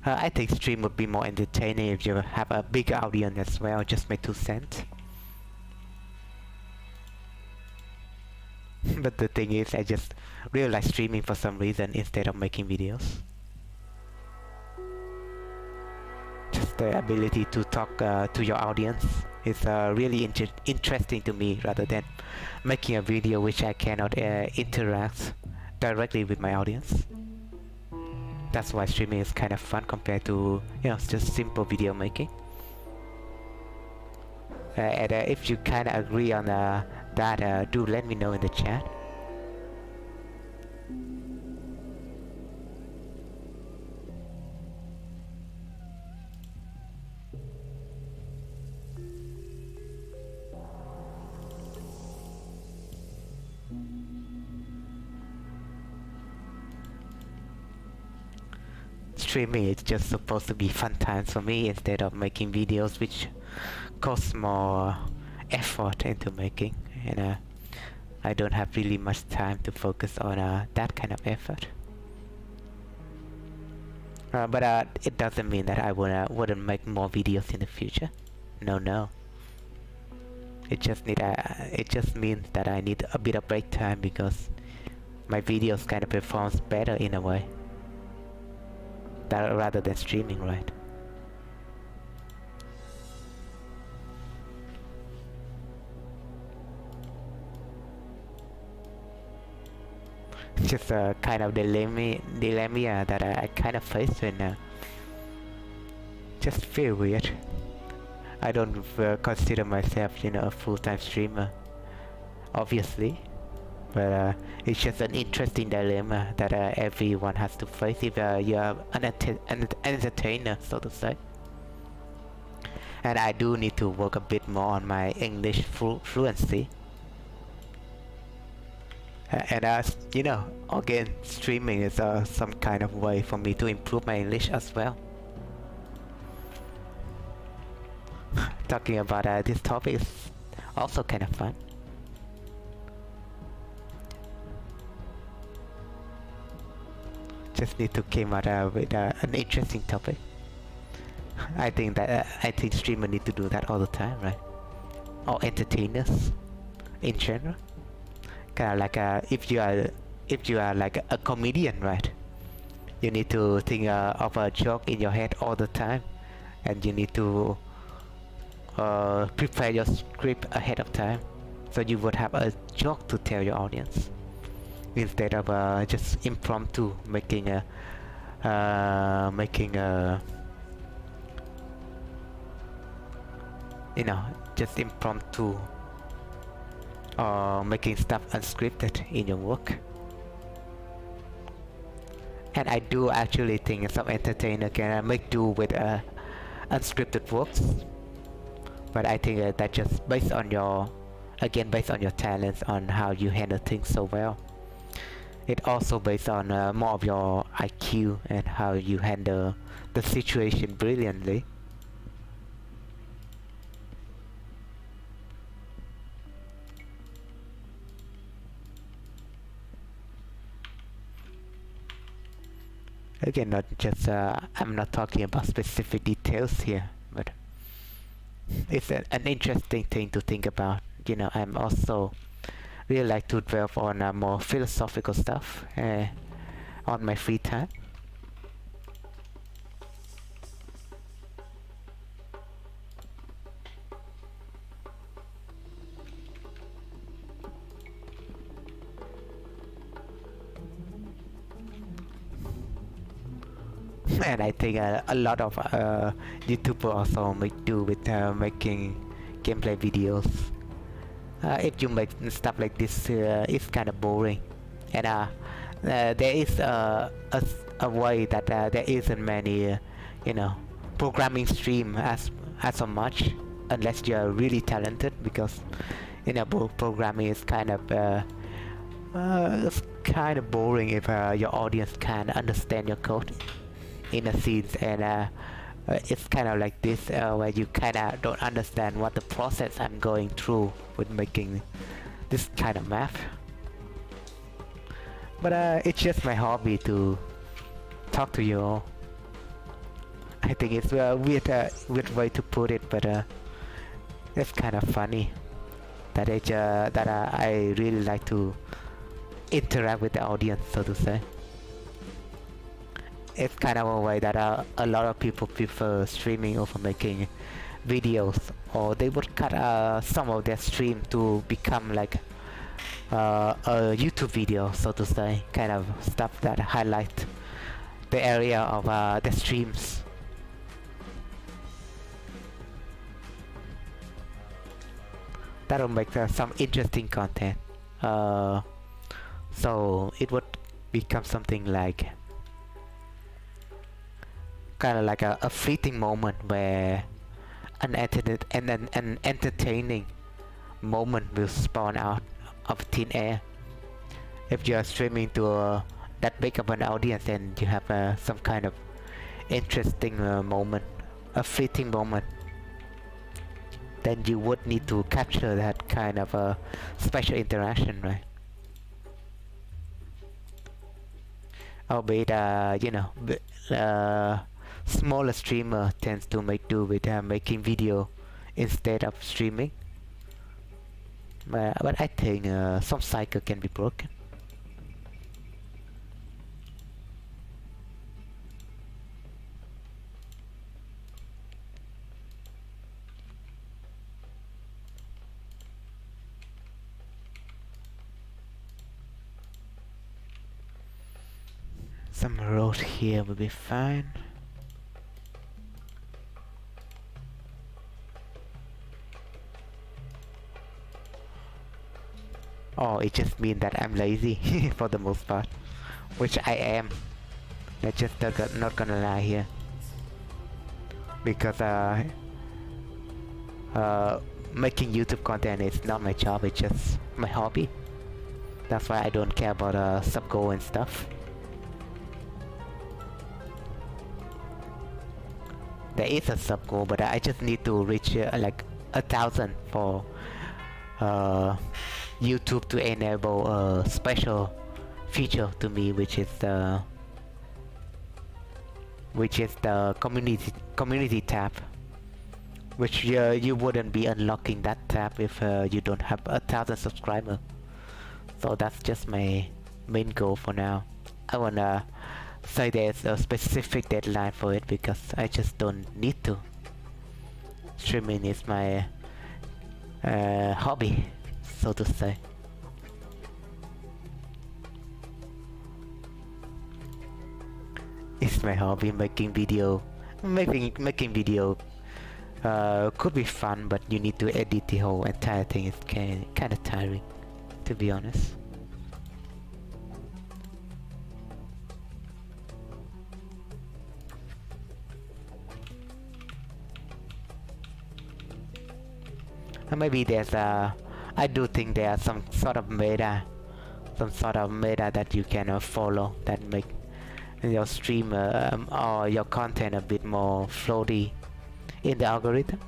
I think stream would be more entertaining if you have a big audience as well. Just my 2 cents. But the thing is, I just really like streaming for some reason instead of making videos. Just the ability to talk to your audience is really interesting to me, rather than making a video which I cannot interact directly with my audience. That's why streaming is kind of fun compared to, you know, just simple video making. And if you kind of agree on that, do let me know in the chat. Streaming is just supposed to be fun times for me instead of making videos which cost more effort into making, and I don't have really much time to focus on that kind of effort. But it doesn't mean that I wouldn't make more videos in the future. No. It just means that I need a bit of break time because my videos kind of performs better in a way. Rather than streaming, right? Just a kind of dilemma that I kind of face when just feel weird. I don't consider myself, you know, a full-time streamer, obviously. But it's just an interesting dilemma that everyone has to face if you are an entertainer, so to say. And I do need to work a bit more on my English fluency. And you know, again, streaming is some kind of way for me to improve my English as well. Talking about this topic is also kind of fun. Just need to come out with an interesting topic. I think streamers need to do that all the time, right? Or entertainers in general. Kind of like if you are like a comedian, right? You need to think of a joke in your head all the time, and you need to prepare your script ahead of time, so you would have a joke to tell your audience, instead of just impromptu making a you know, just impromptu or making stuff unscripted in your work. And I do actually think some entertainer can make do with unscripted works, but I think that just based on your talents, on how you handle things so well. It also based on more of your IQ and how you handle the situation brilliantly. Again, not just I'm not talking about specific details here, but it's an interesting thing to think about. You know, I'm also really like to delve on more philosophical stuff on my free time. And I think a lot of YouTubers also make do with making gameplay videos. If you make stuff like this, it's kind of boring. And there is a way that there isn't many, you know, programming stream as so much, unless you're really talented, because you know programming is kind of it's kind of boring if your audience can understand your code in a scenes, and it's kind of like this where you kind of don't understand what the process I'm going through with making this kind of map. But it's just my hobby to talk to you all. I think it's a weird way to put it, but it's kind of funny that I really like to interact with the audience, so to say. It's kind of a way that a lot of people prefer streaming over making videos, or they would cut some of their stream to become like a YouTube video, so to say, kind of stuff that highlight the area of the streams. That'll make some interesting content. So it would become something like kind of like a fleeting moment where an entertaining moment will spawn out of thin air. If you are streaming to that big of an audience, and you have some kind of interesting moment, a fleeting moment, then you would need to capture that kind of a special interaction, right? Albeit, you know, smaller streamer tends to make do with making video instead of streaming. But I think some cycle can be broken. Some road here will be fine. Oh, it just means that I'm lazy for the most part, which I am. That's just not gonna lie here, because making YouTube content is not my job, it's just my hobby. That's why I don't care about sub goal and stuff. There is a sub goal, but I just need to reach like 1,000 for YouTube to enable a special feature to me, which is the community tab, which you wouldn't be unlocking that tab if you don't have 1,000 subscribers. So that's just my main goal for now. I wanna say there's a specific deadline for it, because I just don't need to. Streaming is my hobby, so to say. It's my hobby, making video. Making video could be fun, but you need to edit the whole entire thing. It's kind of tiring, to be honest. Maybe there's I do think there's some sort of meta that you can follow that make your stream or your content a bit more floaty in the algorithm.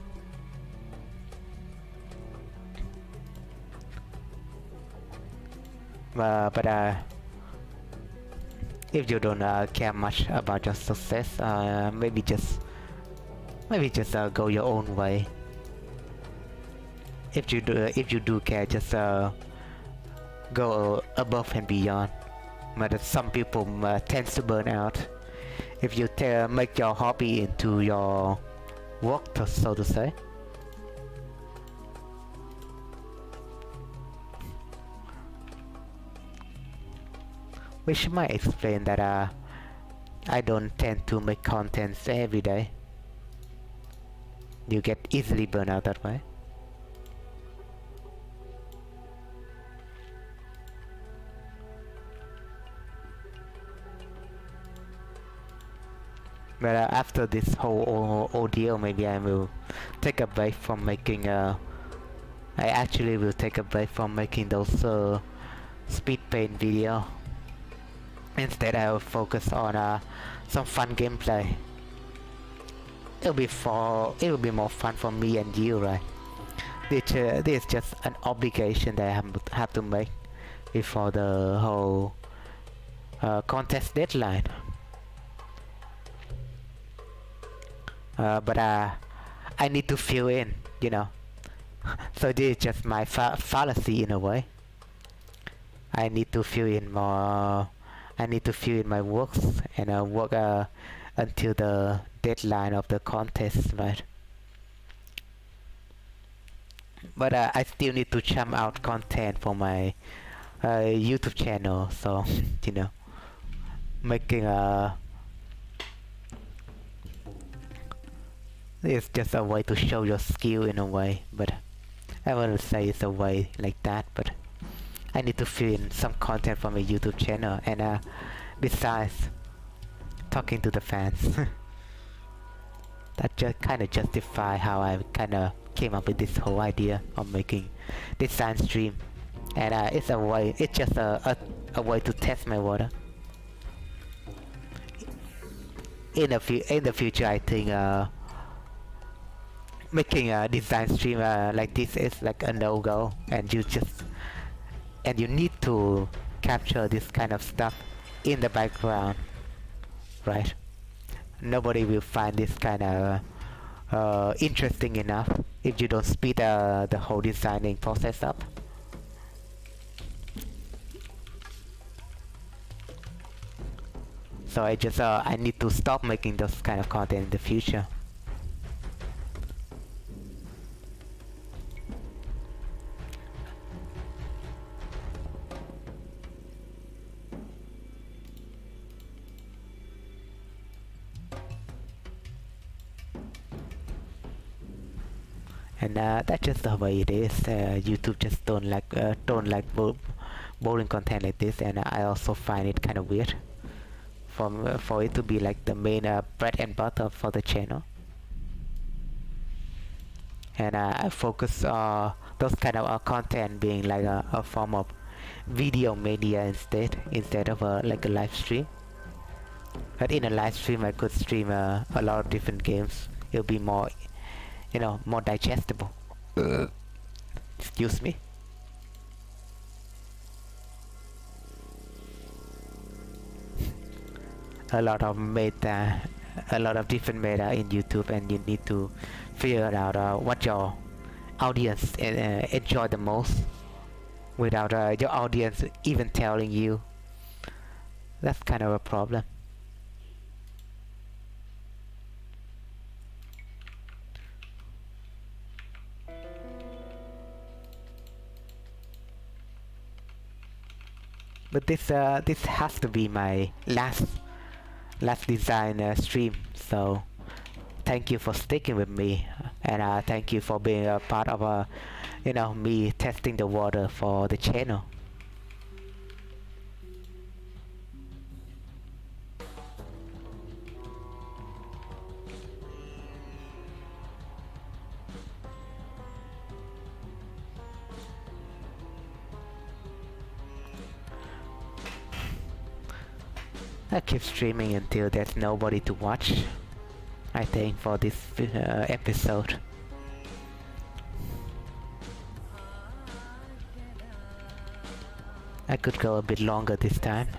But if you don't care much about your success, maybe just go your own way. If you do care, just go above and beyond. But some people tends to burn out if you make your hobby into your work, so to say. Which might explain that I don't tend to make contents every day. You get easily burned out that way. But after this whole ordeal, maybe I will take a break from making I actually will take a break from making those speed paint video. Instead I will focus on some fun gameplay. It will be more fun for me and you, right? This is just an obligation that I have to make before the whole contest deadline. But I need to fill in, you know. So this is just my fallacy in a way. I need to fill in more. I need to fill in my works and work until the deadline of the contest, right? But I still need to churn out content for my YouTube channel, so you know, making it's just a way to show your skill in a way, but I wouldn't say it's a way like that, but I need to fill in some content for my YouTube channel, and besides talking to the fans. That just kind of justify how I kind of came up with this whole idea of making design stream, and it's just a way to test my water. In the future, I think making a design stream like this is like a no-go, and you need to capture this kind of stuff in the background, right? Nobody will find this kind of interesting enough if you don't speed the whole designing process up. So I need to stop making those kind of content in the future. And that's just the way it is. YouTube just don't like bowling content like this, and I also find it kind of weird for it to be like the main bread and butter for the channel. And I focus those kind of content being like a form of video media instead of like a live stream. But in a live stream, I could stream a lot of different games. It'll be more, you know, more digestible. Excuse me. A lot of different meta in YouTube, and you need to figure out what your audience enjoy the most without your audience even telling you. That's kind of a problem. But this has to be my last design stream, so thank you for sticking with me, and thank you for being a part of you know, me testing the water for the channel. I keep streaming until there's nobody to watch, I think, for this episode. I could go a bit longer this time.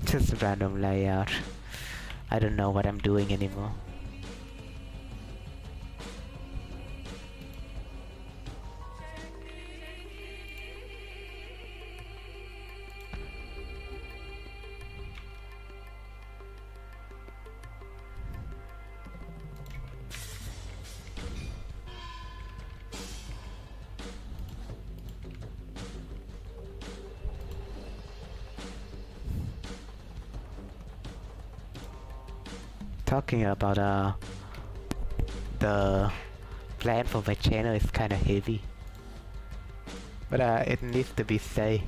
Just random layout. I don't know what I'm doing anymore. Talking about the plan for my channel is kind of heavy, but it needs to be said.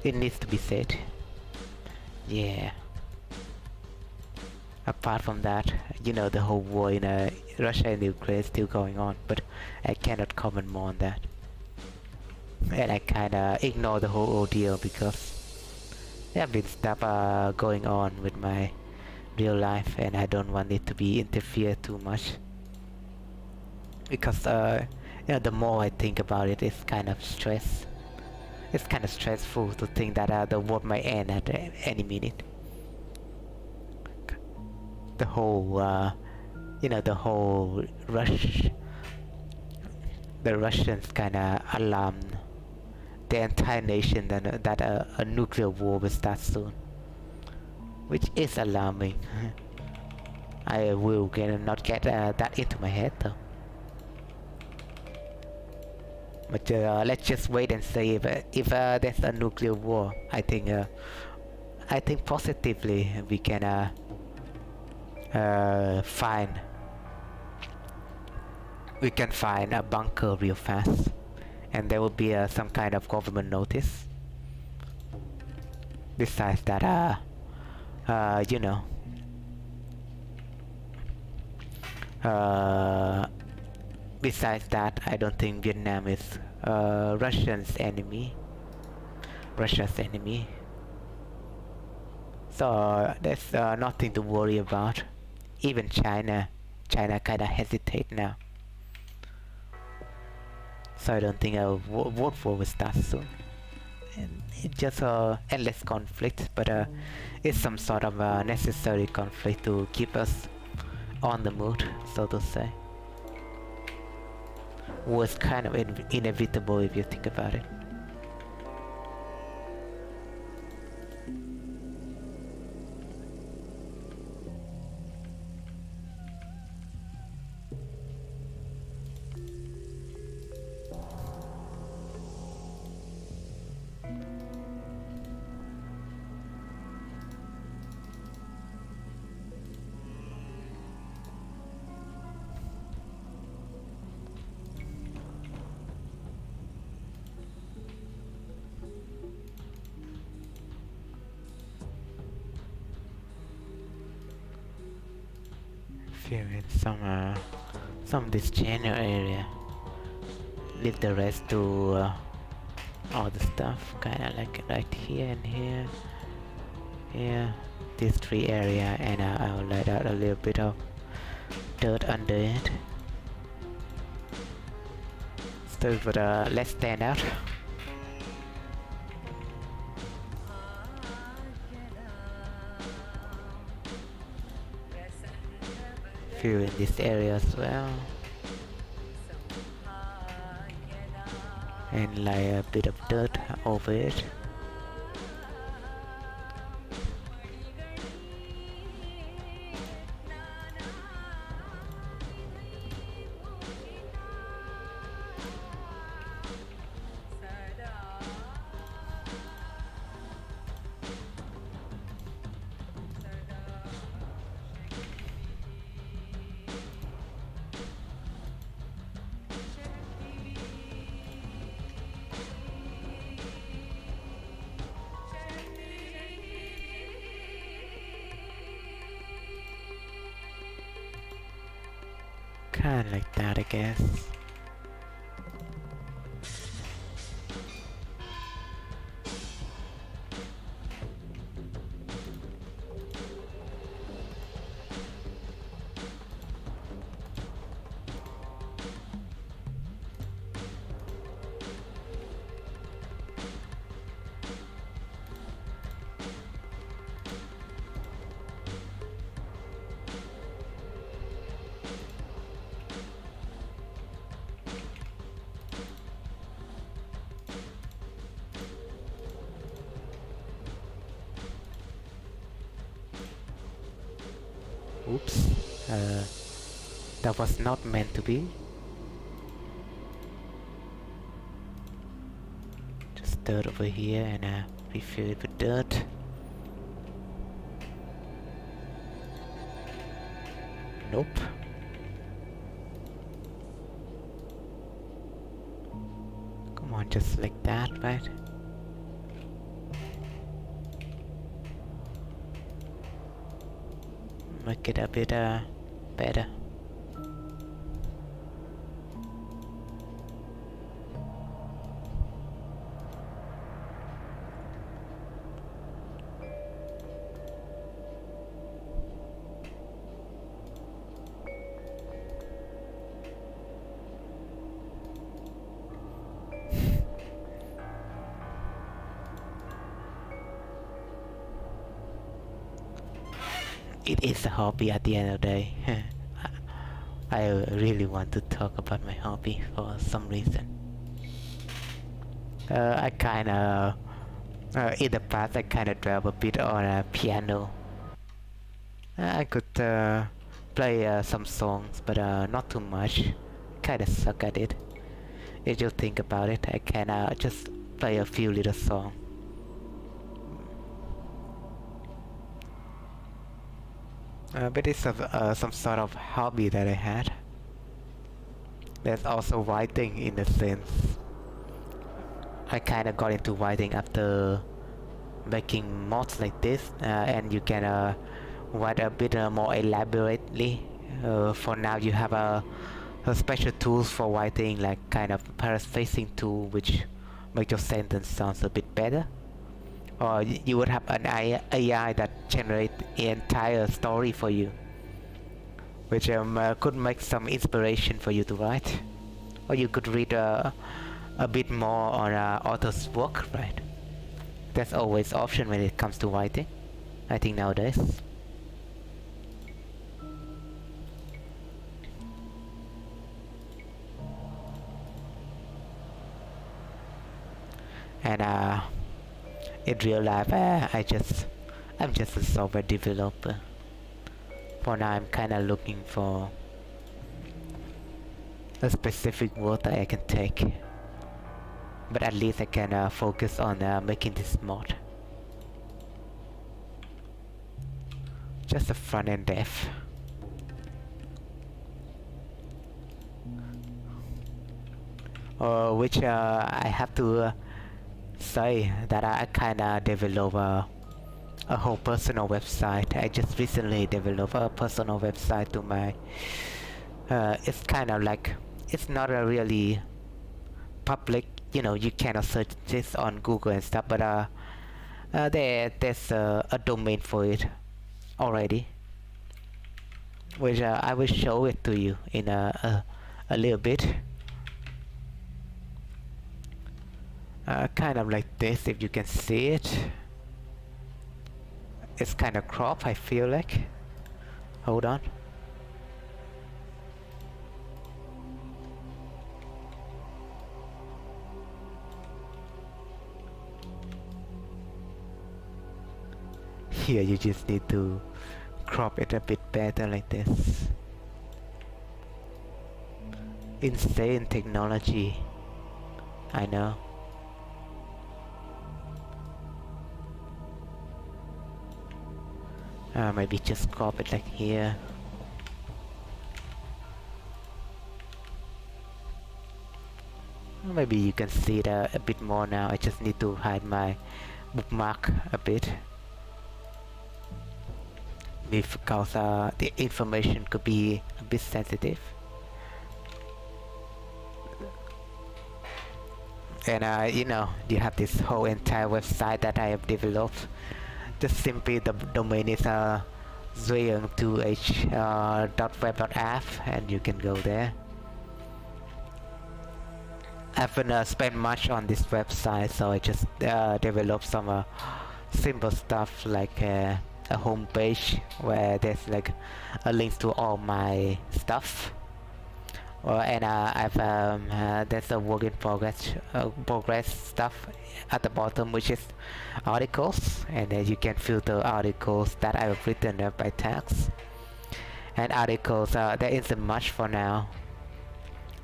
It needs to be said. Yeah. Apart from that, you know, the whole war in Russia and Ukraine is still going on, but I cannot comment more on that. And I kinda ignore the whole ordeal because there have been stuff going on with my real life, and I don't want it to be interfered too much. Because you know, the more I think about it, it's kind of stress. It's kind of stressful to think that the war might end at any minute. The whole, you know, the whole the Russians kind of alarmed the entire nation that a nuclear war will start soon, which is alarming. I will not get that into my head though. But let's just wait and see if there's a nuclear war. I think positively we can find a bunker real fast, and there will be some kind of government notice. Besides that, you know, besides that, I don't think Vietnam is Russia's enemy. So there's nothing to worry about. Even China kinda hesitate now. So I don't think a world war will start soon. And it's just endless conflict, but it's some sort of necessary conflict to keep us on the mood, so to say. War is kind of inevitable if you think about it. In some of this general area, leave the rest to all the stuff, kinda like right here and here, these three area, and I'll let out a little bit of dirt under it. Still, but let's stand out. In this area as well, and lay a bit of dirt over it. Kinda like that, I guess. Oops. That was not meant to be. Just dirt over here and refill it with dirt. Nope. Come on, just like that, right? Make it a bit better. It is a hobby at the end of the day. I really want to talk about my hobby for some reason. I kinda... in the past I kinda dwelled a bit on piano. I could play some songs, but not too much. Kinda suck at it. If you think about it, I can just play a few little songs. But it's some sort of hobby that I had. There's also writing in a sense. I kinda got into writing after making mods like this, and you can write a bit more elaborately. For now you have a special tools for writing, like kind of paraphrasing tool, which make your sentence sounds a bit better. Or you would have an AI that generate the entire story for you, which could make some inspiration for you to write. Or you could read a bit more on author's work, right? There's always option when it comes to writing, I think nowadays. And in real life, I'm just a software developer. For now, I'm kinda looking for a specific work that I can take. But at least I can focus on making this mod. Just a front-end dev. Which I have to say that I kinda develop a whole personal website. I just recently developed a personal website to my it's kind of like, it's not a really public, you know, you cannot search this on Google and stuff, but there's a domain for it already, which I will show it to you in a little bit. Kind of like this, if you can see it. It's kind of cropped, I feel like. Hold on. Here you just need to crop it a bit better like this. Insane technology, I know. Maybe just crop it like here. Maybe you can see it a bit more now. I just need to hide my bookmark a bit, because the information could be a bit sensitive. And you know, you have this whole entire website that I have developed. Just simply the domain is zweung2h.web.app, and you can go there. I haven't spent much on this website, so I just developed some simple stuff like a home page where there's like a link to all my stuff. And there's a work in progress stuff at the bottom, which is articles, and then you can filter articles that I have written by tags. And articles, there isn't much for now.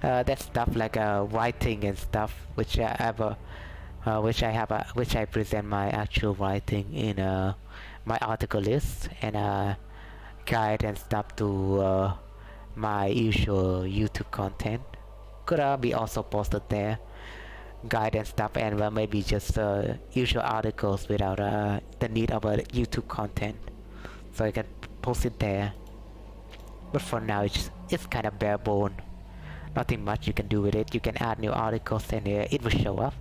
That's stuff like writing and stuff, which which I present my actual writing in my article list, and guide and stuff to my usual YouTube content could be also posted there. Guide and stuff, and maybe just usual articles without the need of a YouTube content, so I can post it there. But for now it's kind of bare bone, nothing much you can do with it. You can add new articles and it will show up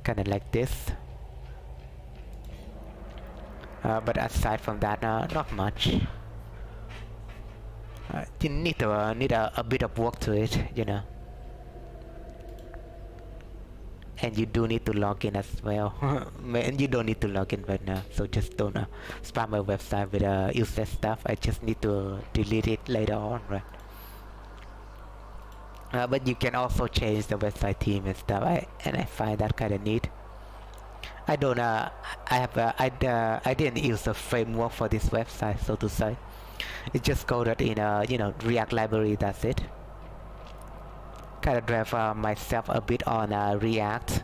kind of like this, but aside from that, not much. You need a bit of work to it, you know. And you do need to log in as well. And you don't need to log in right now, so just don't spam my website with useless stuff. I just need to delete it later on, right? But you can also change the website theme and stuff, and I find that kind of neat. I don't I didn't use a framework for this website, so to say. It just coded in you know, React library, that's it. Kind of drive myself a bit on React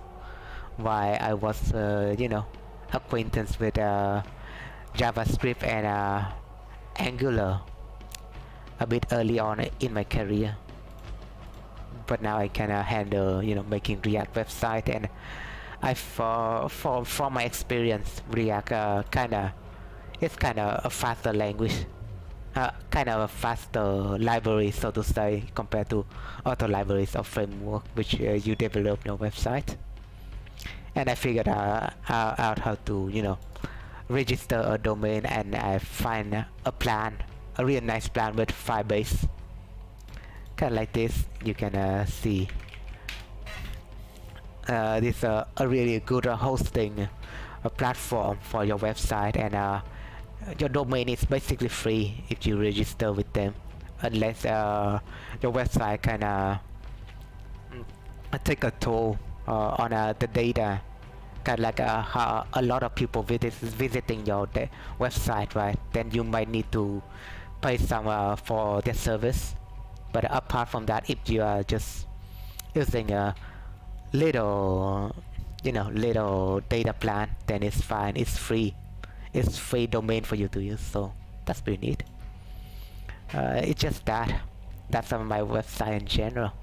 while I was you know, acquaintance with JavaScript and Angular a bit early on in my career. But now I can handle, you know, making React website, and from my experience, React it's kind of a faster language, kind of a faster library, so to say, compared to other libraries or framework which you develop your website. And I figured out how to, you know, register a domain, and I find a plan, a really nice plan with Firebase. Kind of like this. You can see this a really good hosting platform for your website, and your domain is basically free if you register with them, unless your website can take a toll on the data, kind of like how a lot of people visiting your website, right? Then you might need to pay some for their service. But apart from that, if you are just using a little, you know, little data plan, then it's fine. It's free. It's free domain for you to use, so that's pretty neat. It's just that's on my website in general,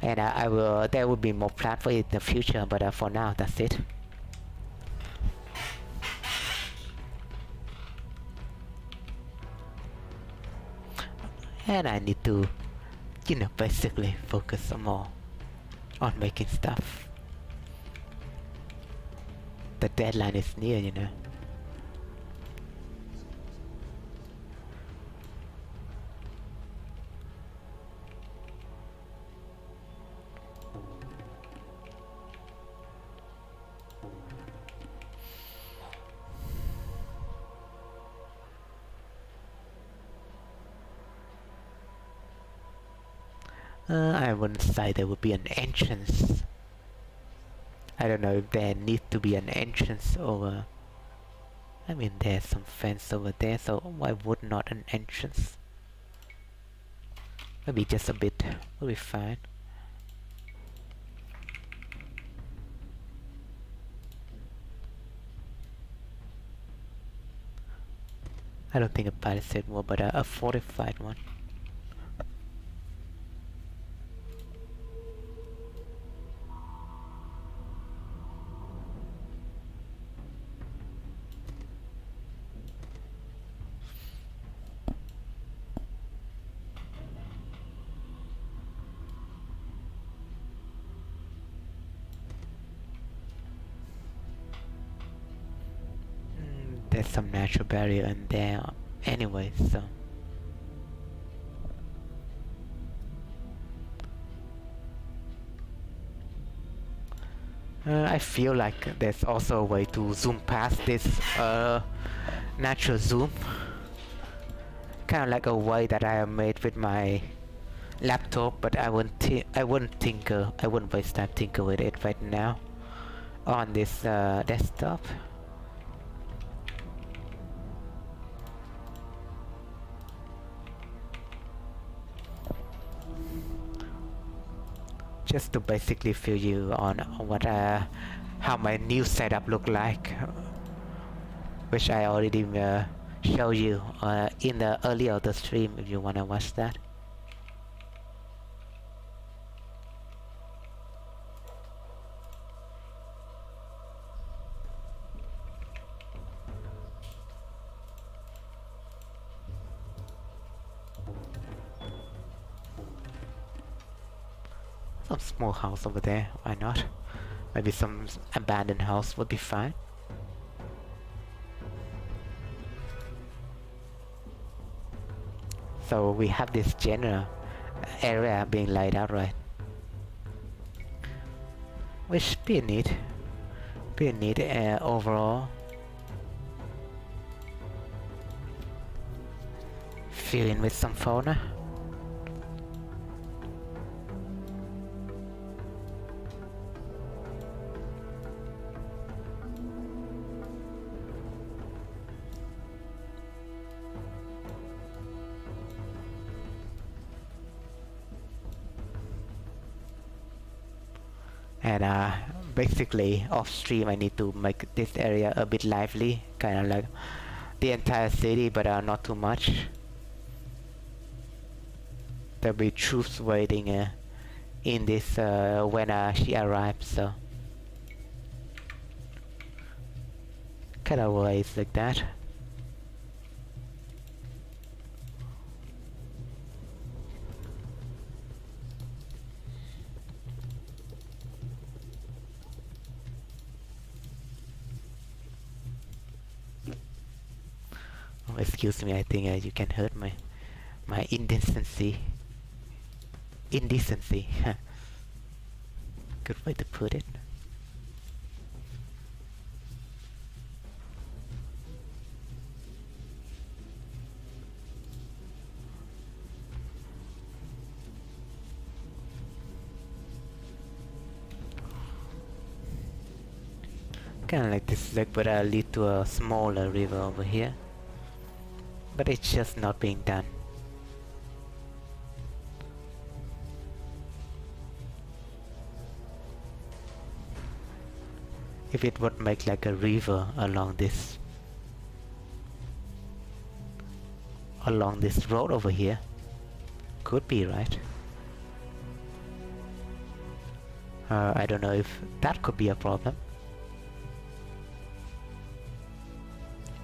and there will be more plans for it in the future, but for now, that's it. And I need to, you know, basically focus some more on making stuff. The deadline is near, you know. I wouldn't say there would be an entrance. I don't know if there needs to be an entrance over. I mean, there's some fence over there, so why would not an entrance? Maybe just a bit will be fine. I don't think a palisade wall, but a fortified one. There's some natural barrier in there anyway, so I feel like there's also a way to zoom past this natural zoom, kind of like a way that I have made with my laptop, but I wouldn't waste time tinker with it right now on this desktop. just to basically fill you on what how my new setup look like, which I already show you in the earlier of the stream if you wanna watch that. Some small house over there, why not? Maybe some abandoned house would be fine. So we have this general area being laid out, right? Which be neat. Be neat overall. Fill in with some fauna. And basically off stream I need to make this area a bit lively, kind of like the entire city, but not too much. There'll be troops waiting in this when she arrives, so kind of ways like that. Excuse me, I think you can hurt my indecency. Indecency. Good way to put it. Kind of like this lake, but lead to a smaller river over here. But it's just not being done. If it would make like a river along this road over here, could be, right? I don't know if that could be a problem.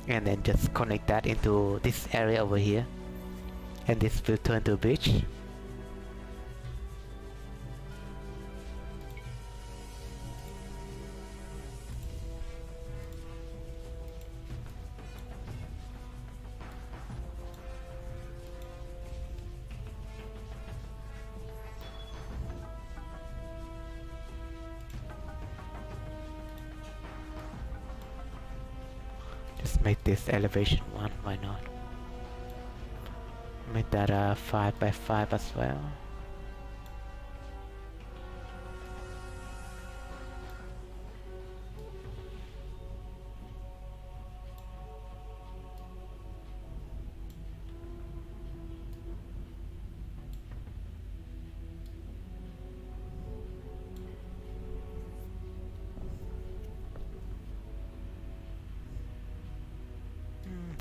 And then just connect that into this area over here, and this will turn to a beach. Make this elevation 1, why not? Make that 5 by 5 as well.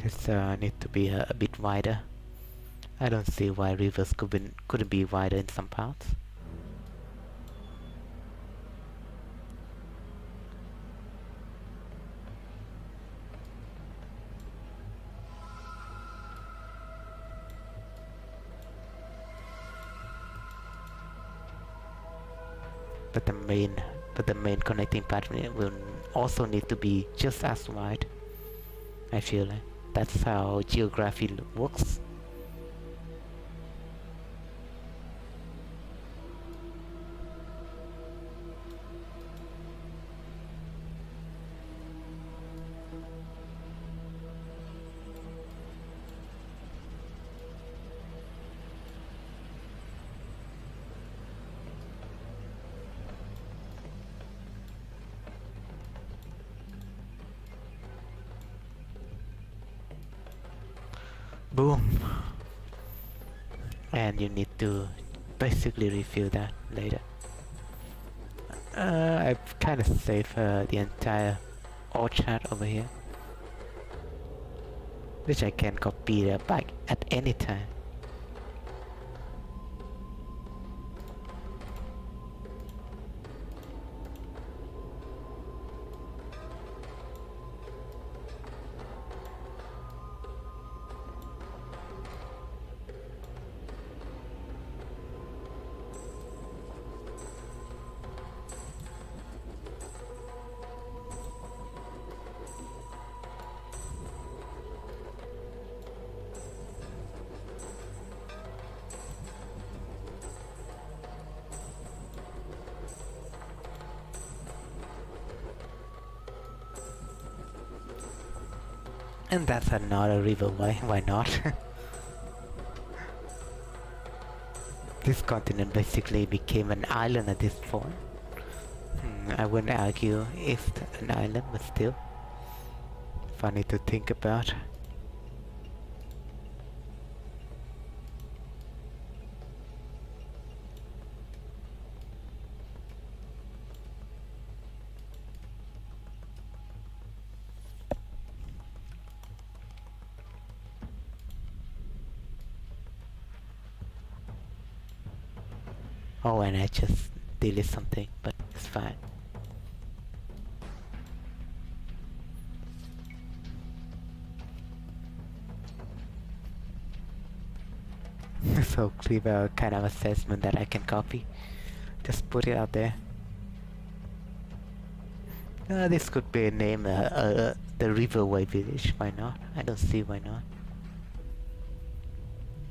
This need to be a bit wider. I don't see why rivers couldn't be wider in some parts. But the main connecting pattern will also need to be just as wide. I feel like that's how geography works. Boom. And you need to basically refill that later. I've kind of saved the entire orchard over here, which I can copy back at any time. And that's another river, why not? This continent basically became an island at this point. I wouldn't argue it's an island, but still funny to think about. Oh, and I just deleted something, but it's fine. So clever kind of assessment that I can copy. Just put it out there. This could be a name, the Riverway Village. Why not? I don't see why not.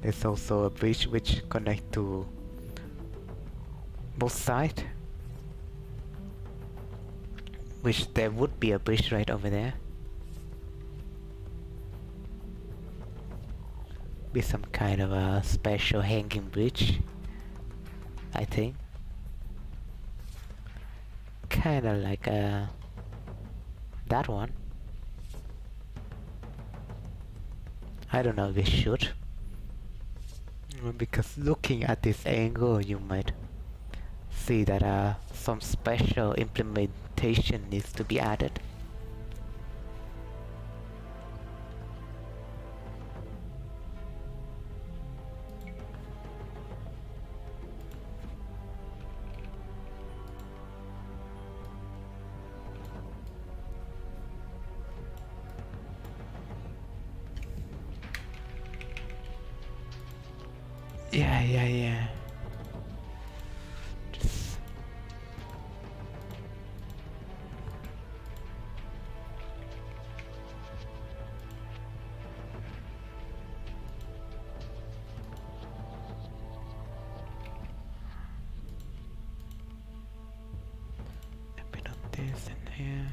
There's also a bridge which connects to both sides. Which there would be a bridge right over there. Be some kind of a special hanging bridge, I think. Kinda like that one. I don't know if we should. Because looking at this angle you might see that some special implementation needs to be added. Yeah. Just a bit of this in here.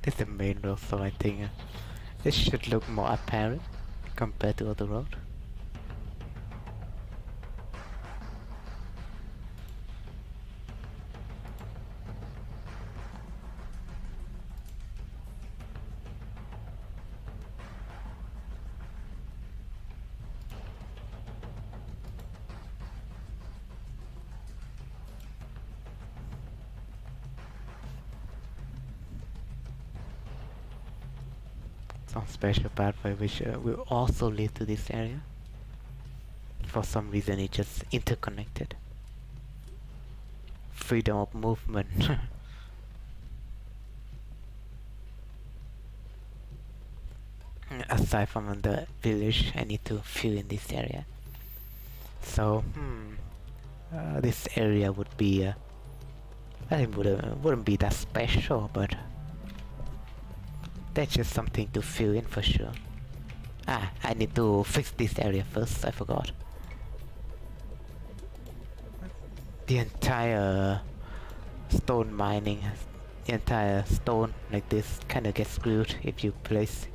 This is the main road, so I think this should look more apparent compared to other road. Some special pathway which will also lead to this area. For some reason it just interconnected. Freedom of movement. Aside from the village, I need to fill in this area. So, this area would be, I think wouldn't be that special, but that's just something to fill in for sure. I need to fix this area first, I forgot. The entire stone mining, the entire stone like this kinda gets screwed if you place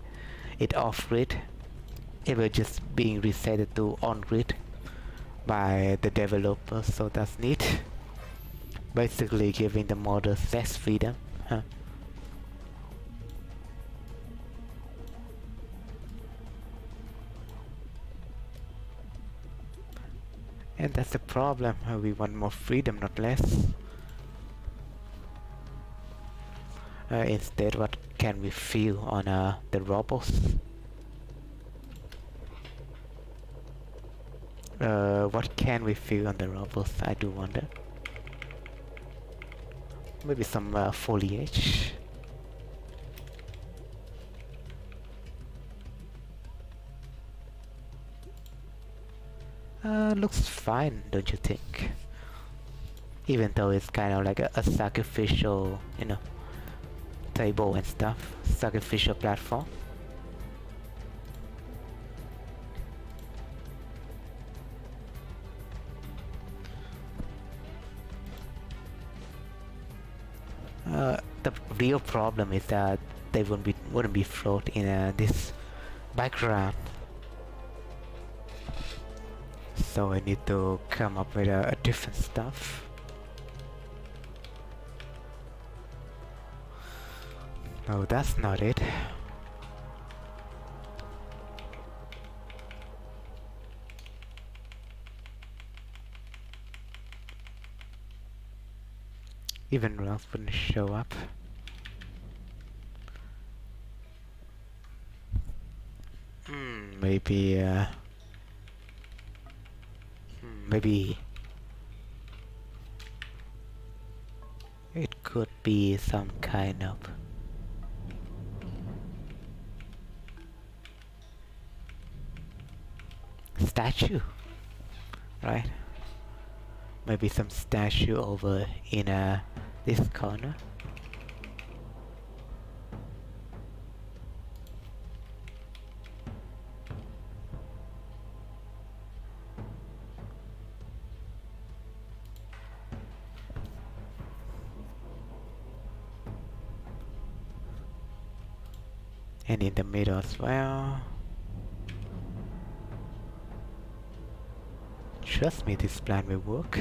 it off-grid. It will just being reset to on-grid by the developer, so that's neat. Basically giving the modders less freedom. Huh. And that's the problem. We want more freedom, not less. Instead, what can we feel on the robots? What can we feel on the robots? I do wonder. Maybe some foliage. Looks fine, don't you think? Even though it's kind of like a sacrificial, you know, table and stuff. Sacrificial platform. The real problem is that they wouldn't be float in this background. So I need to come up with a different stuff. No, that's not it. Even Ralph wouldn't show up. Maybe maybe it could be some kind of statue, right? Maybe some statue over in this corner. And in the middle as well. Trust me, this plan will work.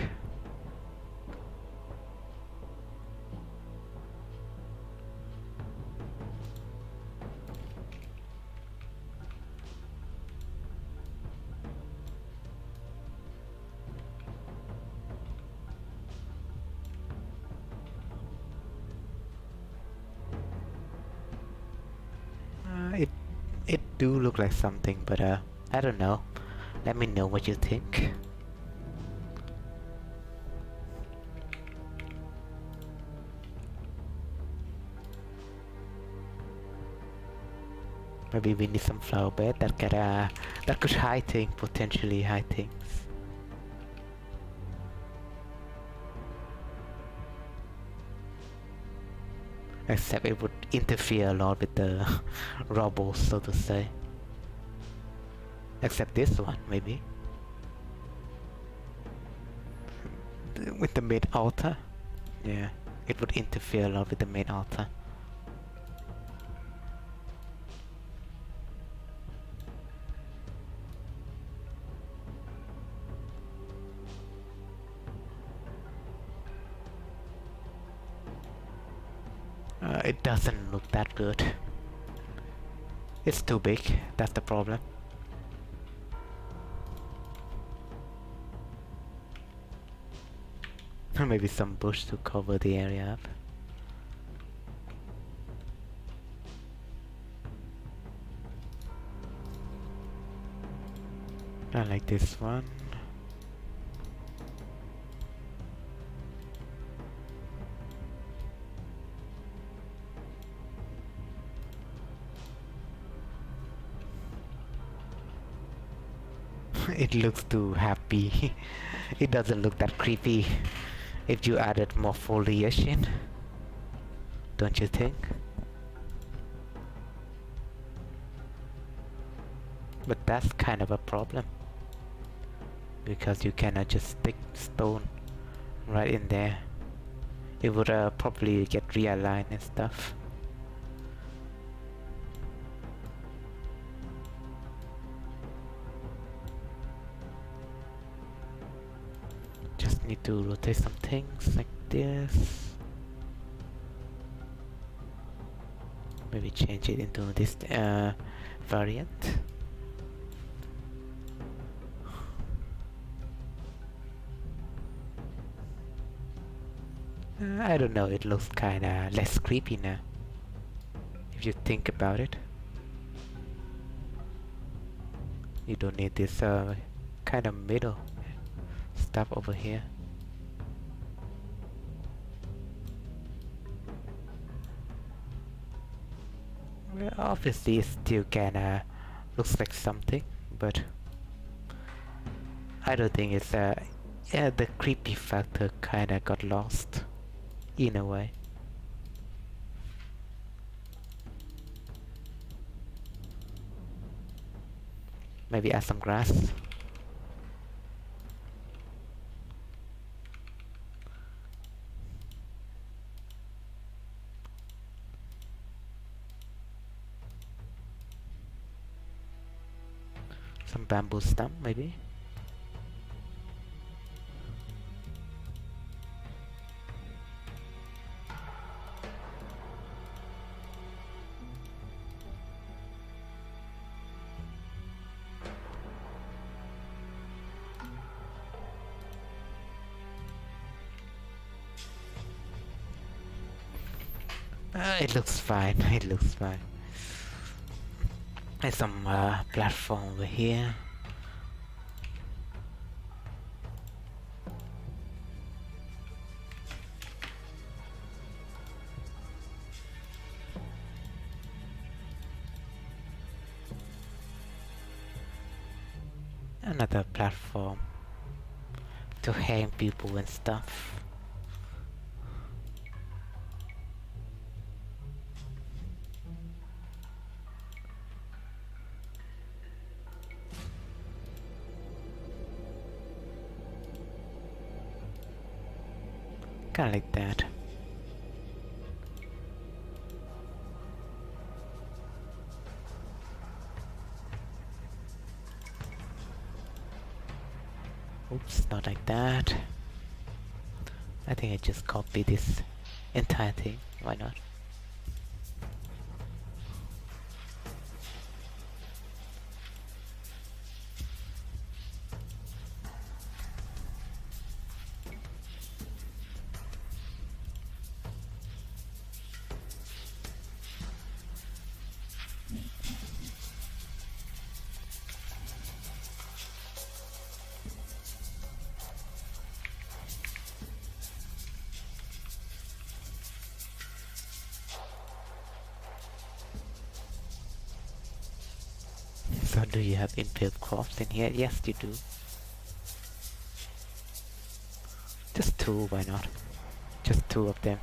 It do look like something, but I don't know. Let me know what you think. Maybe we need some flower bed that could hide things, potentially hide things. Except it would interfere a lot with the robots, so to say. Except this one, maybe. With the main altar. Yeah, it would interfere a lot with the main altar. It doesn't look that good. It's too big, that's the problem. Maybe some bush to cover the area up. I like this one. It looks too happy. It doesn't look that creepy if you added more foliage in. Don't you think? But that's kind of a problem, because you cannot just stick stone right in there. It would probably get realigned and stuff. Need to rotate some things like this. Maybe change it into this variant. I don't know, it looks kinda less creepy now, if you think about it. You don't need this kind of middle stuff over here. Well, obviously it still kinda looks like something, but I don't think it's yeah, the creepy factor kinda got lost in a way. Maybe add some grass. Some bamboo stump maybe. It looks fine, it looks fine. There's some platform over here. Another platform to hang people and stuff. Kinda like that. Oops, not like that. I think I just copy this entire thing. Why not? So do you have inbuilt crops in here? Yes, you do. Just two, why not? Just two of them.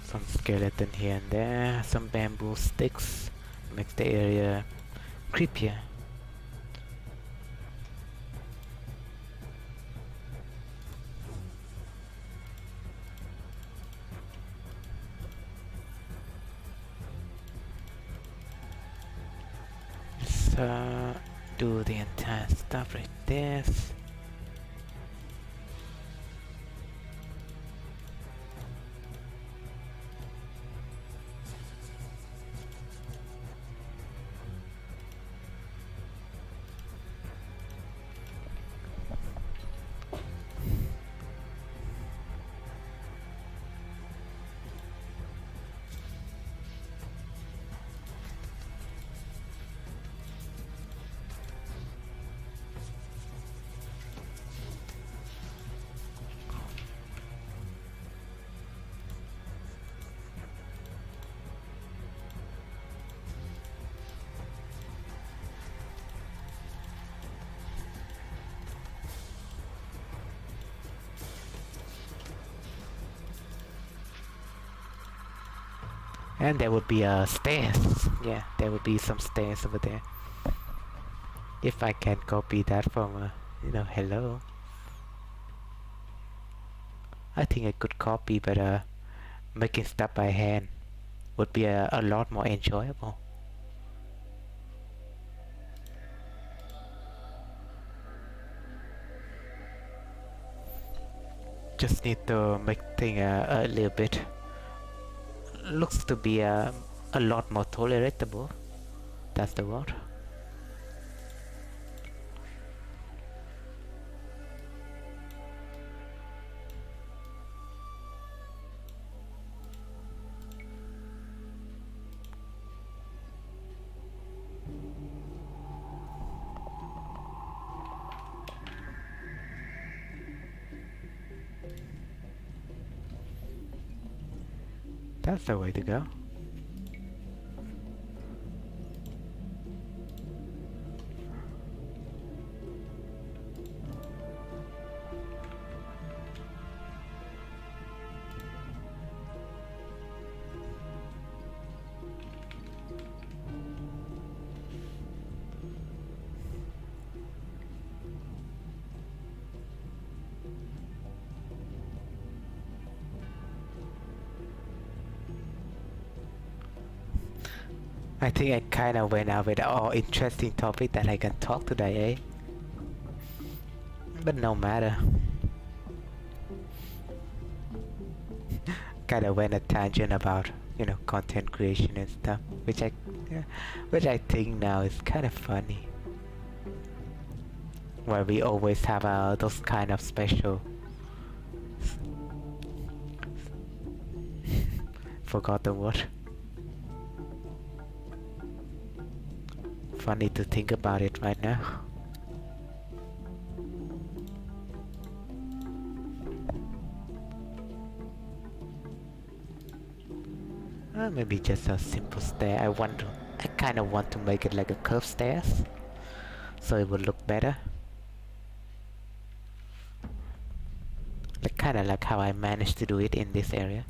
Some skeleton here and there, some bamboo sticks, makes the area creepier. Let's do the entire stuff like this. And there would be stairs. Yeah, there would be some stairs over there. If I can copy that from, hello. I think I could copy, but making stuff by hand would be a lot more enjoyable. Just need to make things a little bit. Looks to be a lot more tolerable. That's the word. That's the way to go. I think I kinda went out with all interesting topic that I can talk today, eh? But no matter. Kinda went a tangent about, content creation and stuff, which I think now is kinda funny. Where we always have those kind of special. Forgot the word. Funny to think about it right now. Maybe just a simple stair. I kind of want to make it like a curved stairs, so it would look better. Kind of like how I managed to do it in this area.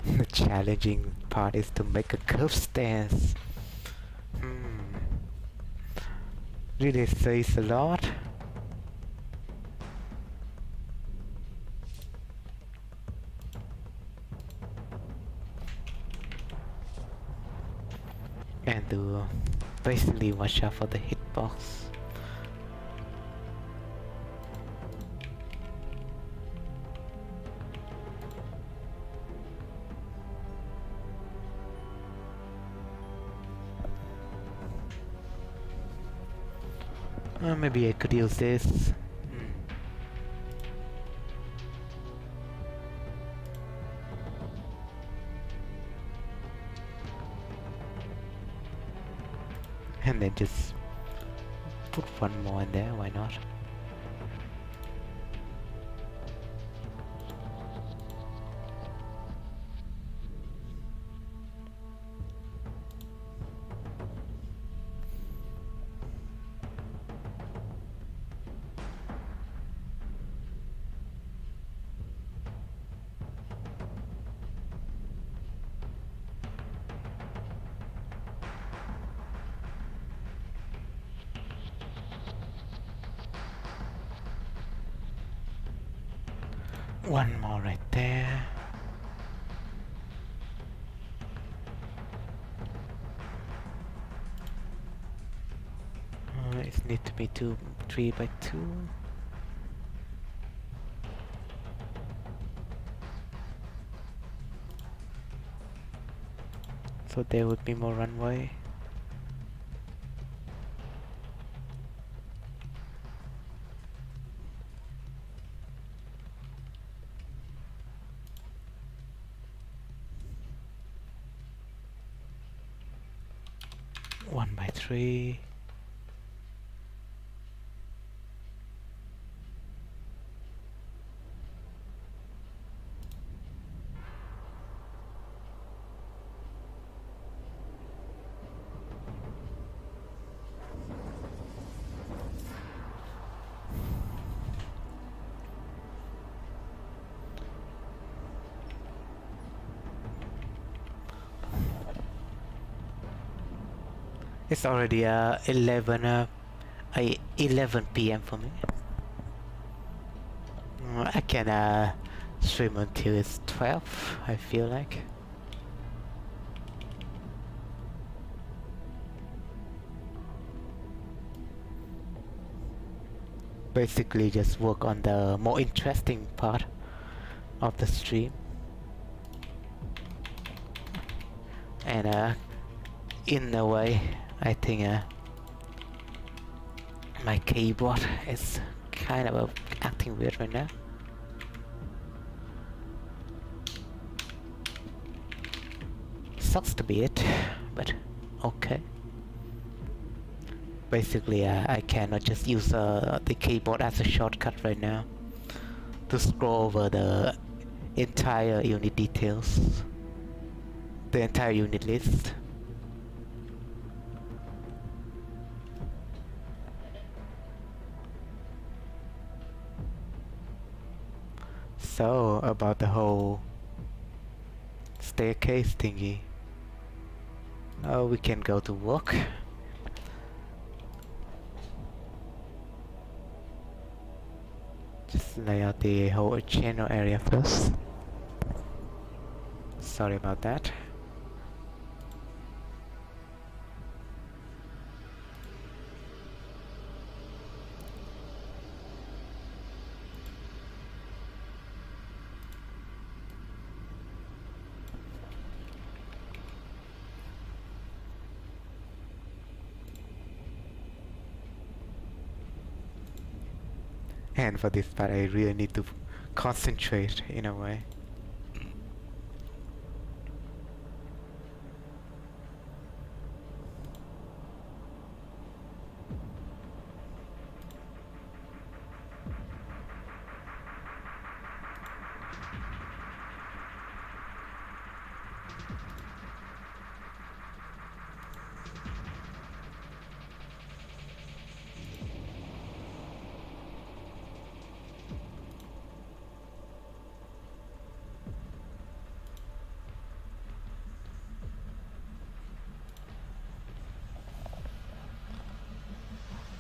The challenging part is to make a curved stance. Really says a lot. And to basically watch out for the hitbox. Maybe I could use this. And then just put one more in there, why not? One more right there. It needs to be 3 by 2. So there would be more runway. One by three. It's already 11 p.m. for me. I can stream until it's 12, I feel like. Basically just work on the more interesting part of the stream. And in a way, I think my keyboard is kind of acting weird right now. Sucks to be it, but okay. Basically, I cannot just use the keyboard as a shortcut right now to scroll over the entire unit details, the entire unit list. So, about the whole staircase thingy. Oh, we can go to work. Just lay out the whole general area first. Sorry about that. And for this part I really need to concentrate in a way.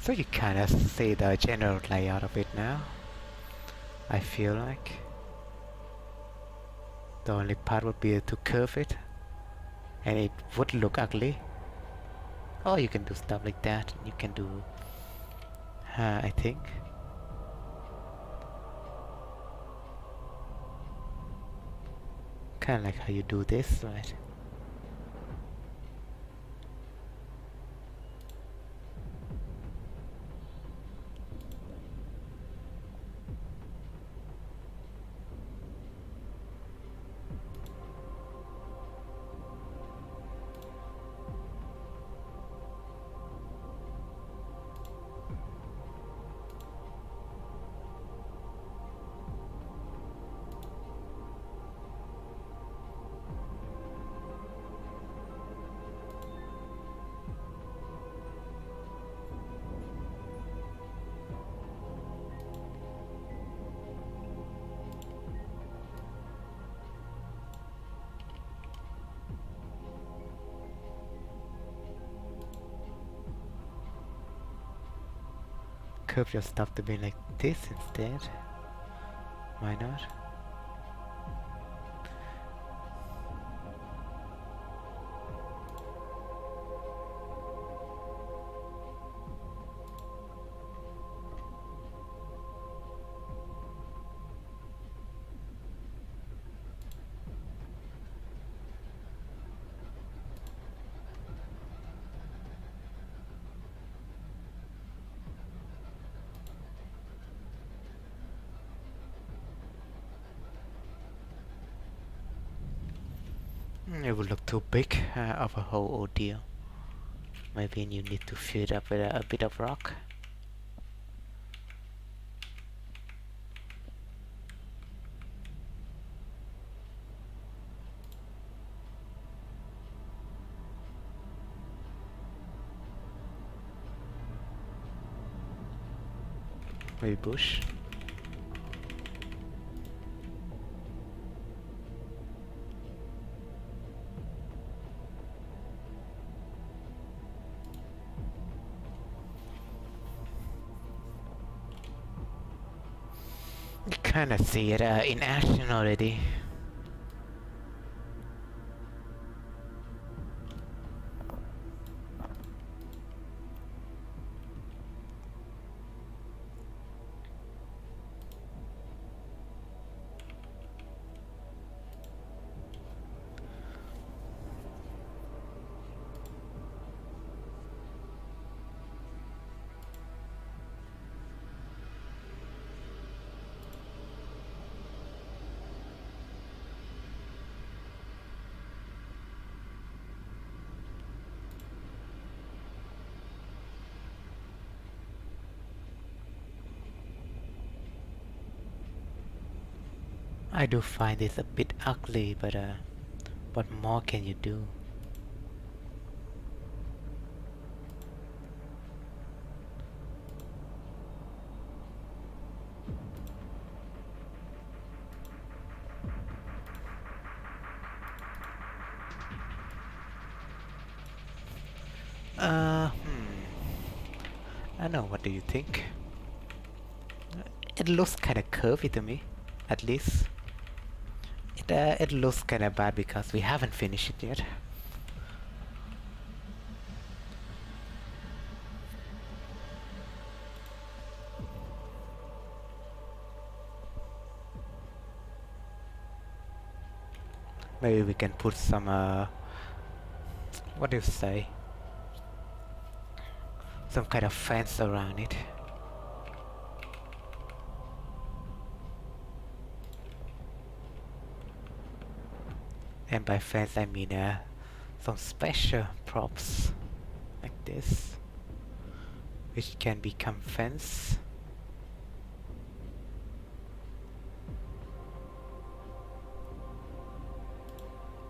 So you kind of see the general layout of it now, I feel like. The only part would be to curve it, and it would look ugly. Or you can do stuff like that, you can do, I think. Kind of like how you do this, right? Curve your stuff to be like this instead. Why not? It would look too big of a whole ordeal. Maybe you need to fill it up with a bit of rock. Maybe bush. You kinda see it in action already. I do find this a bit ugly, but what more can you do? I know, what do you think? It looks kinda curvy to me, at least. It looks kinda bad because we haven't finished it yet. Maybe we can put some, what do you say? Some kind of fence around it. And by fence I mean some special props like this, which can become fence.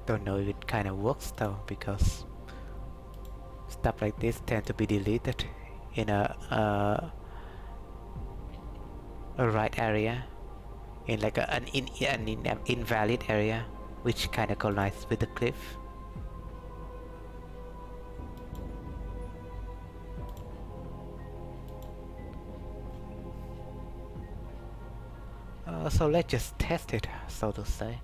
Don't know if it kind of works though, because stuff like this tend to be deleted in a right area, in like an invalid area, which kind of collides with the cliff. So let's just test it, so to say.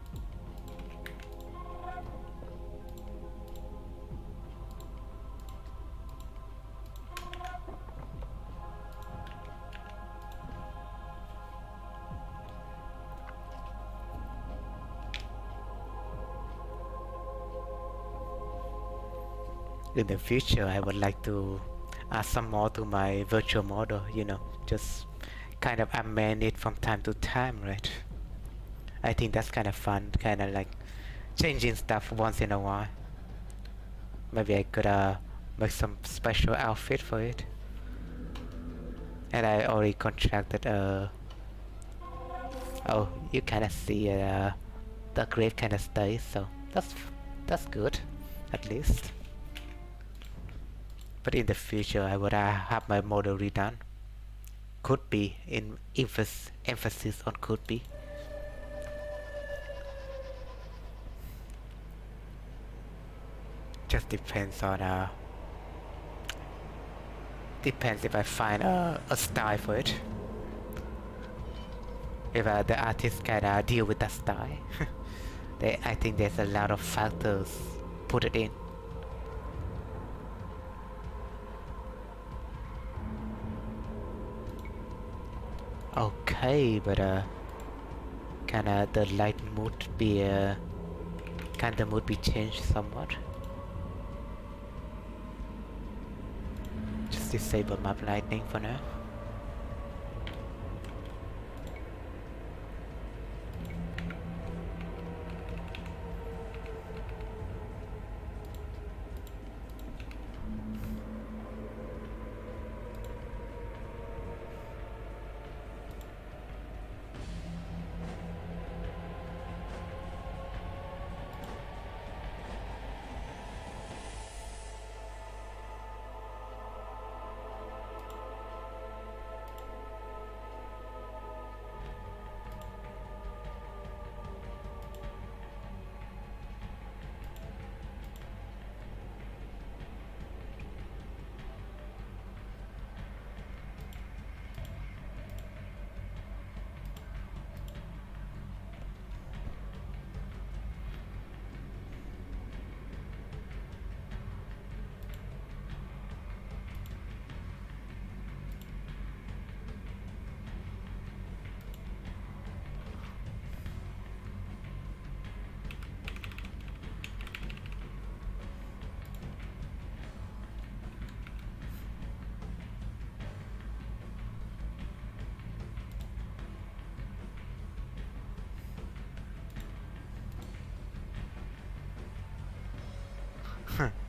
In the future, I would like to add some more to my virtual model, you know, just kind of amend it from time to time, right? I think that's kind of fun, kind of like changing stuff once in a while. Maybe I could make some special outfit for it. And I already contracted oh, you kind of see the grade kind of stays, so that's good, at least. But in the future, I would have my model redone. Could be, in emphasis on could be. Just depends on depends if I find a style for it. If the artist can deal with that style. I think there's a lot of factors put it in. Okay, but can the light mood be can the mood be changed somewhat? Just disable map lighting for now.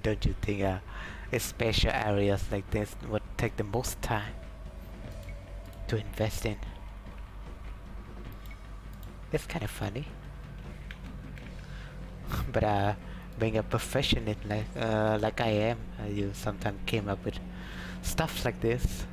Don't you think special areas like this would take the most time to invest in? It's kind of funny. But being a perfectionist like I am, you sometimes came up with stuff like this.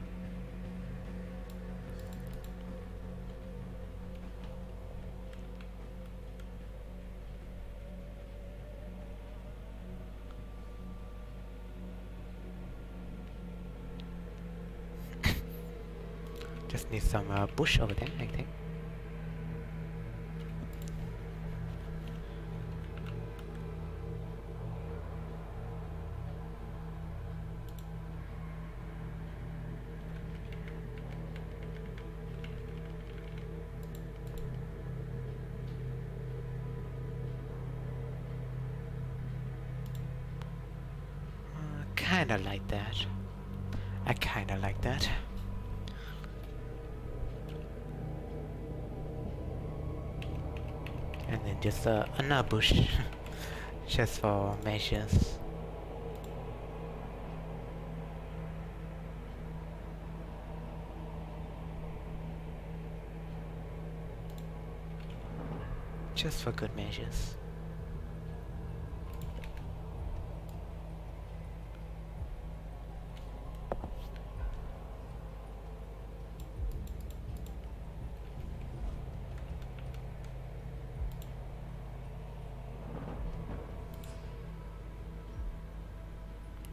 Just need some bush over there, I think. Kinda like that. I kinda like that. And then just another bush, just for measures. Just for good measures.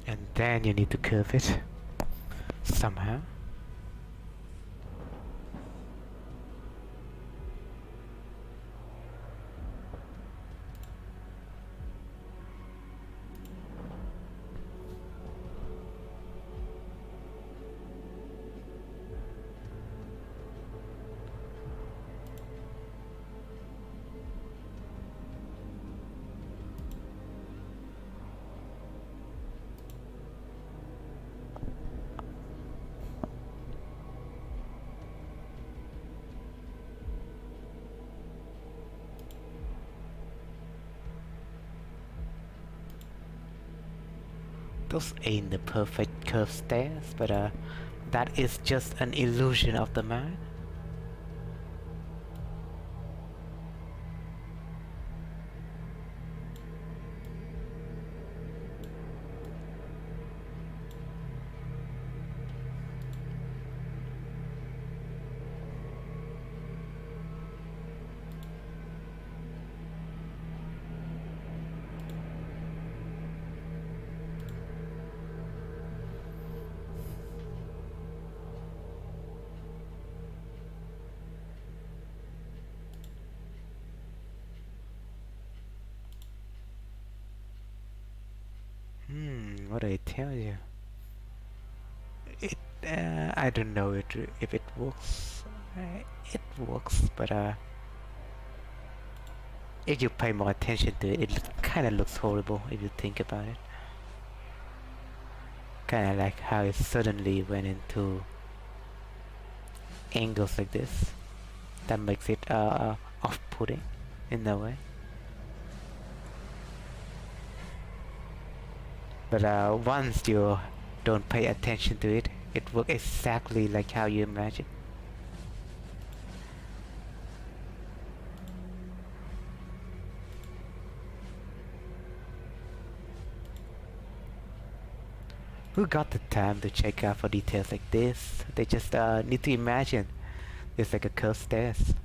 And then you need to curve it somehow. Those ain't the perfect curved stairs, but that is just an illusion of the mind. What do I tell you? It, I don't know if it works. It works, but if you pay more attention to it, it kind of looks horrible if you think about it. Kind of like how it suddenly went into angles like this. That makes it off-putting in a way. But once you don't pay attention to it, it works exactly like how you imagine. Who got the time to check out for details like this? They just need to imagine it's like a curved stairs.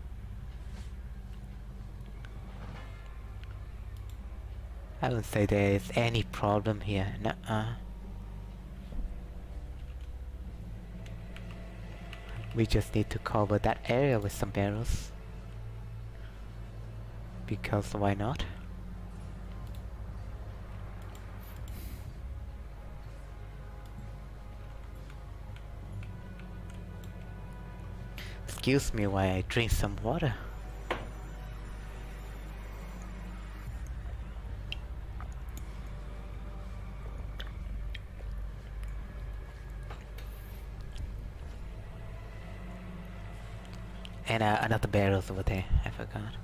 I wouldn't say there is any problem here. Nuh-uh. We just need to cover that area with some barrels. Because why not? Excuse me while I drink some water. And another barrel's over there, I forgot.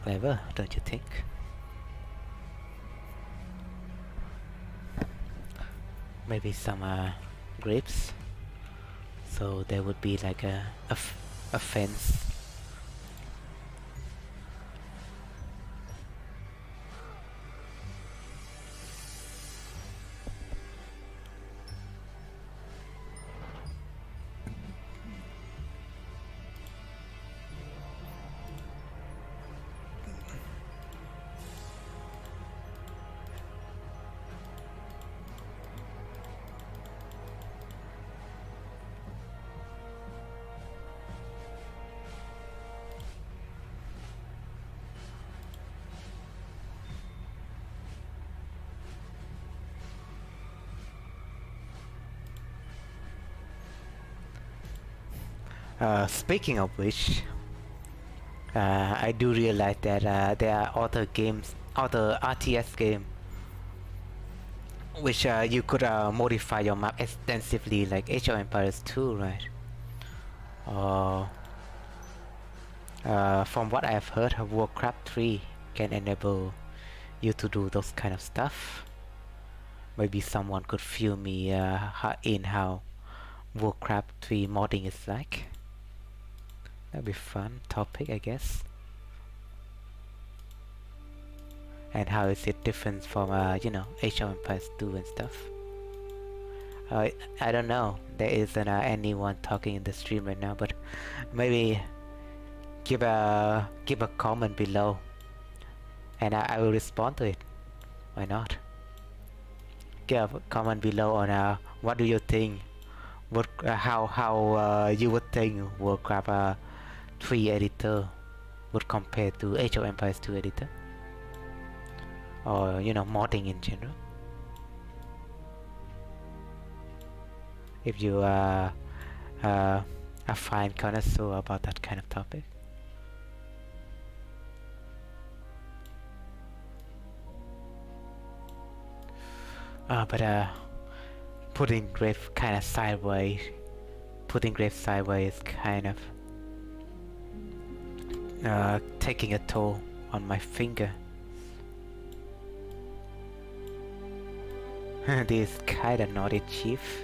clever, don't you think? Maybe some grapes, so there would be like a fence. Speaking of which, I do realize that there are other games, other RTS game, which you could modify your map extensively, like Age of Empires 2, right? Or from what I have heard, Warcraft 3 can enable you to do those kind of stuff. Maybe someone could fill me in how Warcraft 3 modding is like. That'd be fun topic, I guess. And how is it different from you know, Age of Empires 2 and stuff? I don't know. There isn't anyone talking in the stream right now, but maybe give a comment below, and I will respond to it. Why not? Give a comment below on what do you think? What how you would think Warcraft 3 editor would compare to Age of Empires 2 editor, or you know, modding in general. If you are a fine connoisseur about that kind of topic. But putting grave kind of sideways, is kind of taking a toll on my finger. This kinda naughty chief.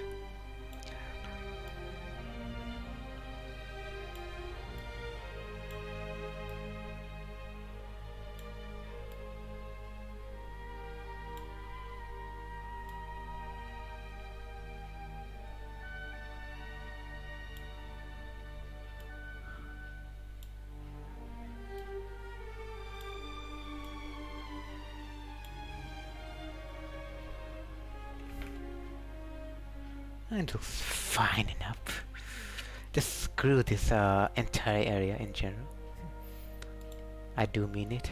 It looks fine enough. Just screw this entire area in general. I do mean it.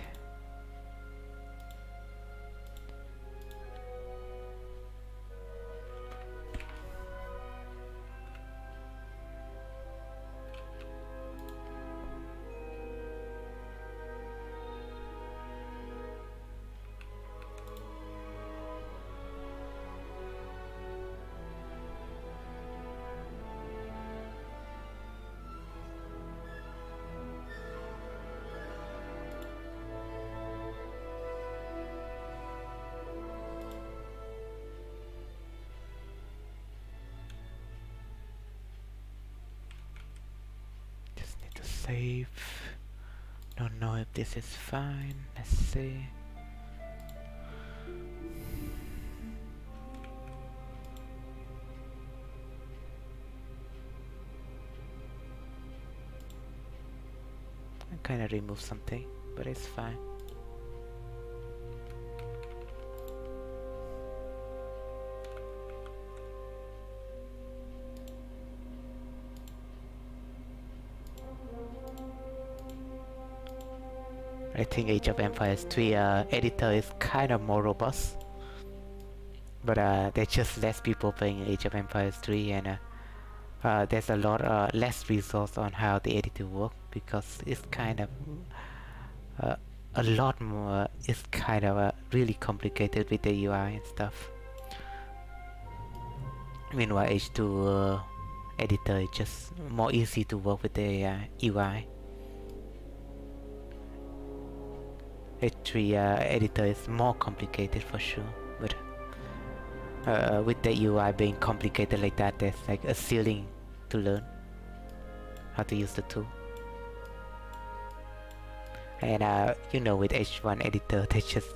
Save. Don't know if this is fine. Let's see. I kinda removed something, but it's fine. I think Age of Empires 3 editor is kind of more robust, but there's just less people playing Age of Empires 3, and there's a lot less resource on how the editor works, because it's kind of a lot more. It's kind of really complicated with the UI and stuff. Meanwhile, H2 editor is just more easy to work with the UI. H3 editor is more complicated for sure, but with the UI being complicated like that, there's like a ceiling to learn how to use the tool. And you know, with H1 editor, there's just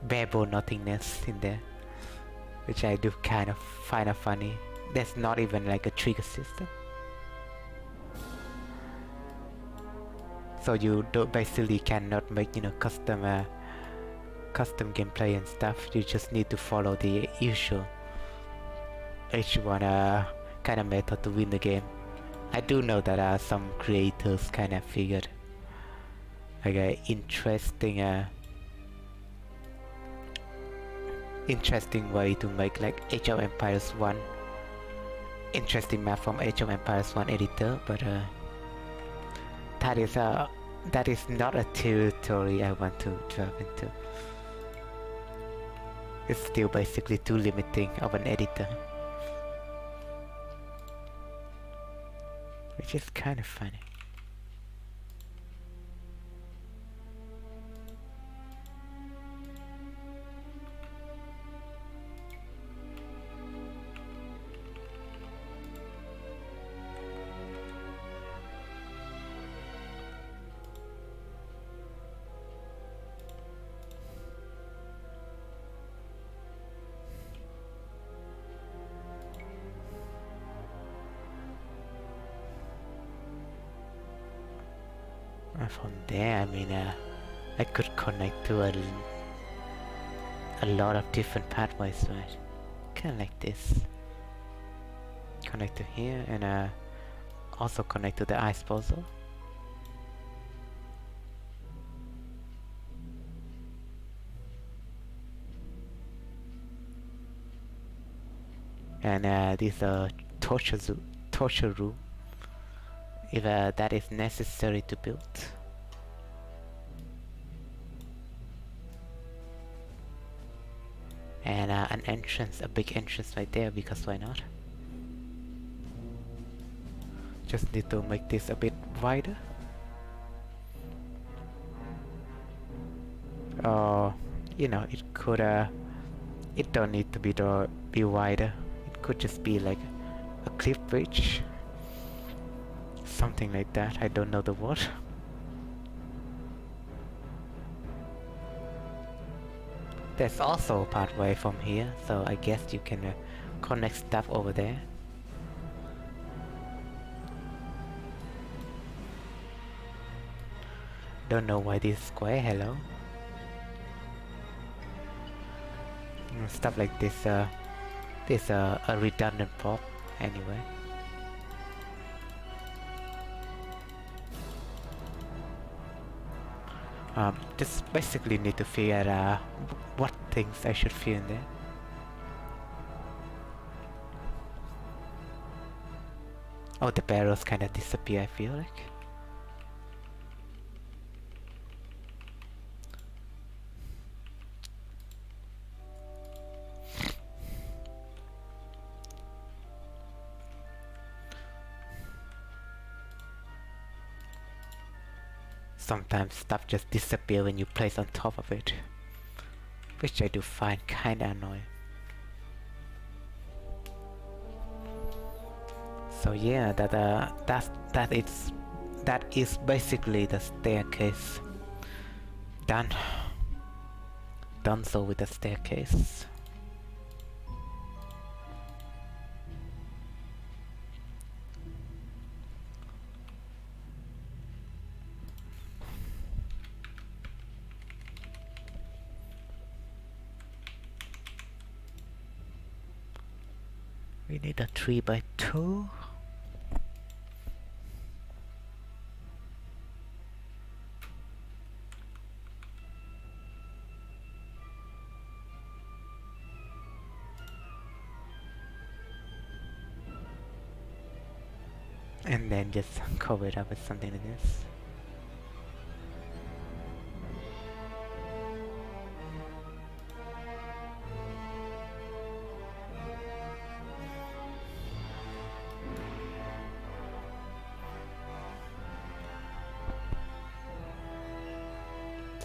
bare-bone nothingness in there, which I do kind of find funny. There's not even like a trigger system, so you basically cannot make, you know, custom gameplay and stuff. You just need to follow the usual H1 kind of method to win the game. I do know that some creators kind of figured like an interesting way to make like Age of Empires 1 interesting map from Age of Empires 1 editor, but that is not a territory I want to delve into. It's still basically too limiting of an editor, which is kind of funny. From there, I mean, I could connect to a lot of different pathways, right? Kind of like this. Connect to here, and also connect to the ice puzzle. And this torture room, if that is necessary to build. And an entrance, a big entrance right there, because why not? Just need to make this a bit wider. Or, you know, it could, it don't need to be wider. It could just be like a cliff bridge. Something like that, I don't know the word. There's also a pathway from here, so I guess you can connect stuff over there. Don't know why this square, hello. Stuff like this, this a redundant prop anyway. Just basically need to figure out what things I should fill in there. Oh, the barrels kind of disappear, I feel like. Sometimes stuff just disappears when you place on top of it, which I do find kinda annoying. So yeah, that is basically the staircase. Done so with the staircase. We need a 3x2. And then just cover it up with something like this.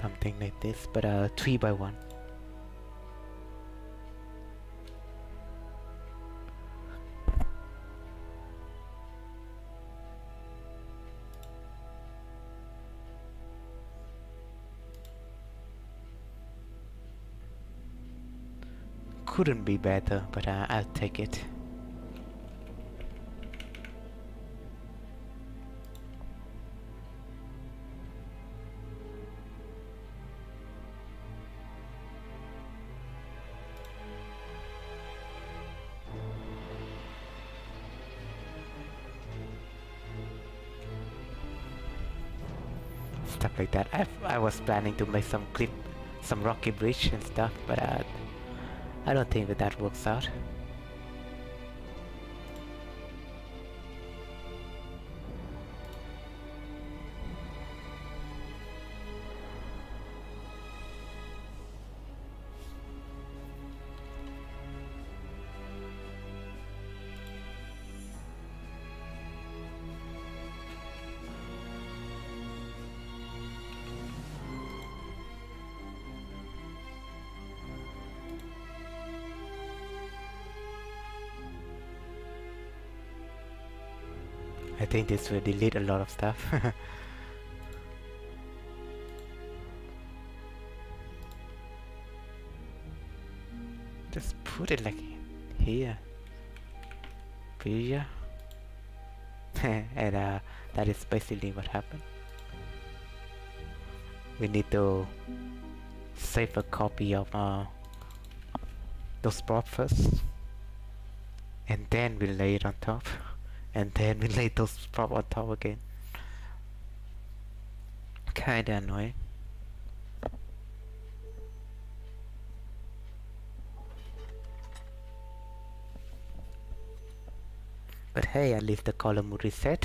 something like this, but 3 by 1. Couldn't be better, but I'll take it. Stuff like that. I was planning to make some rocky bridge and stuff, but I don't think that works out. I think this will delete a lot of stuff. Just put it like here. Here. And that is basically what happened. We need to save a copy of those props first. And then we lay it on top. And then we lay those props on top again. Kinda annoying. But hey, at least the column would reset.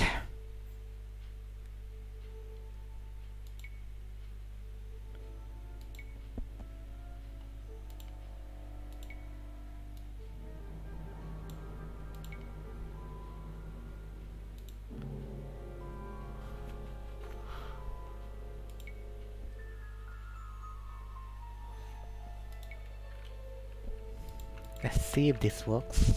Let's see if this works.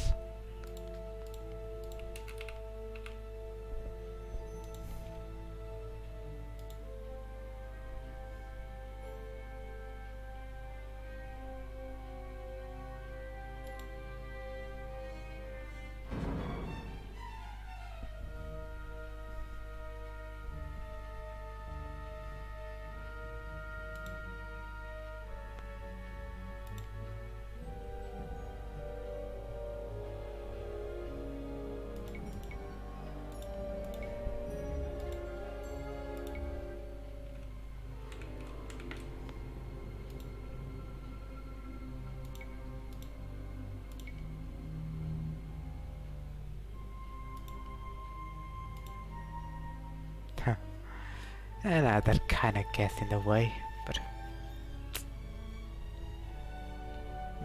And that kind of gets in the way, but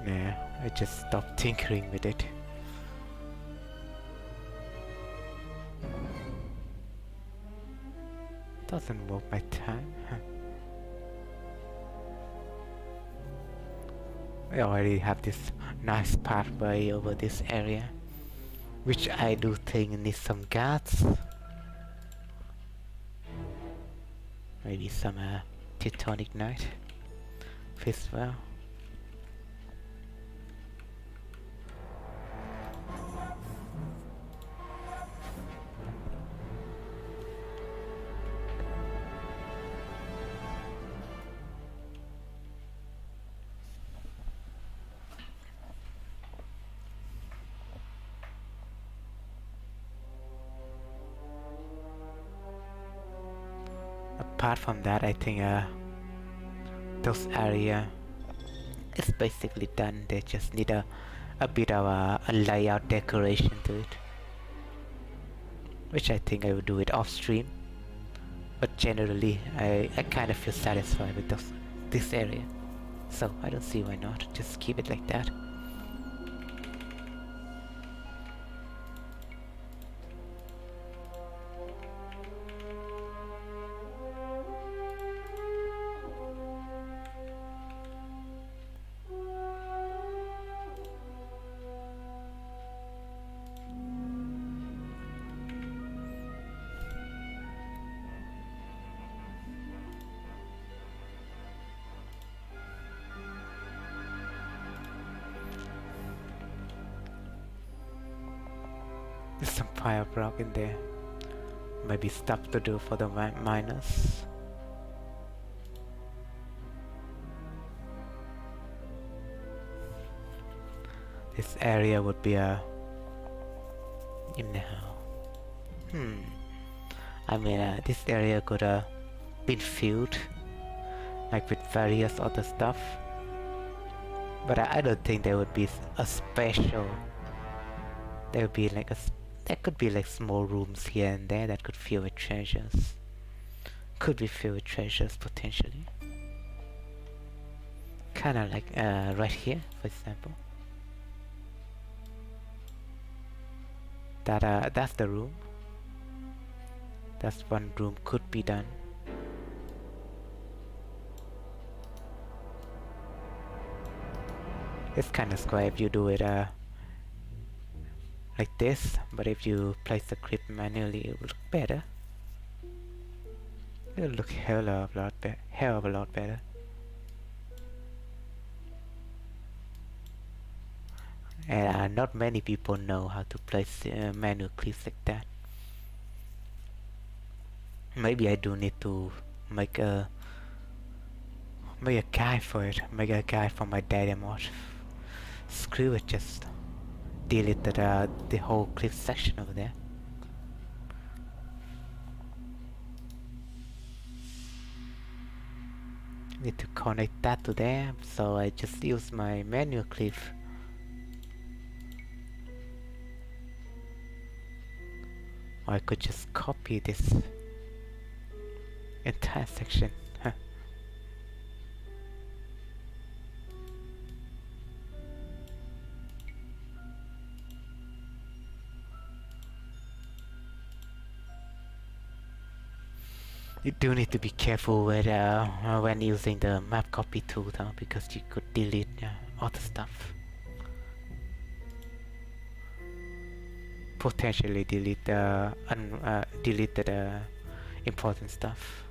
nah, I just stopped tinkering with it. Doesn't work my time. I already have this nice pathway over this area, which I do think needs some guards. Maybe some Teutonic Knight fits well. Apart from that, I think those area is basically done. They just need a bit of a layout decoration to it, which I think I will do it off stream. But generally, I kind of feel satisfied with this area, so I don't see why not. Just keep it like that. pile of rock in there. Maybe stuff to do for the miners. This area would be a... I mean, this area could have been filled like with various other stuff, but I don't think there would be a special. There would be like there could be like small rooms here and there that could fill with treasures. Could be filled with treasures potentially. Kind of like right here, for example. That's the room. That's one room could be done. It's kind of square if you do it like this, but if you place the crypt manually, it will look better. It will look hell of a lot better. And not many people know how to place manual crypts like that. Maybe I do need to make a guide for it. Make a guide for my data mod. Screw it, just delete the whole clip section over there. Need to connect that to there, so I just use my manual clip. Or I could just copy this entire section. You do need to be careful with when using the map copy tool though, because you could delete other stuff. Potentially delete the deleted important stuff.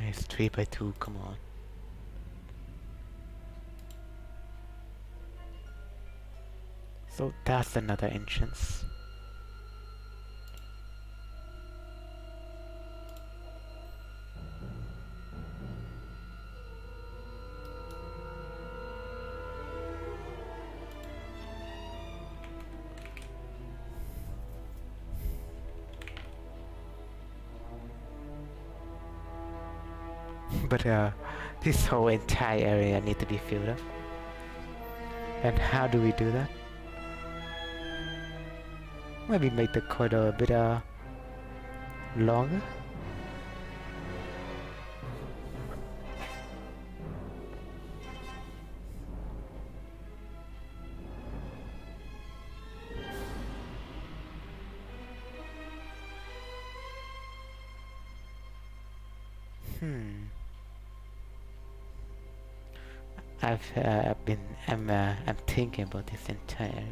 It's 3x2, come on. So that's another entrance. But this whole entire area need to be filled up. And how do we do that? Maybe make the corridor a bit longer. I'm thinking about this entire.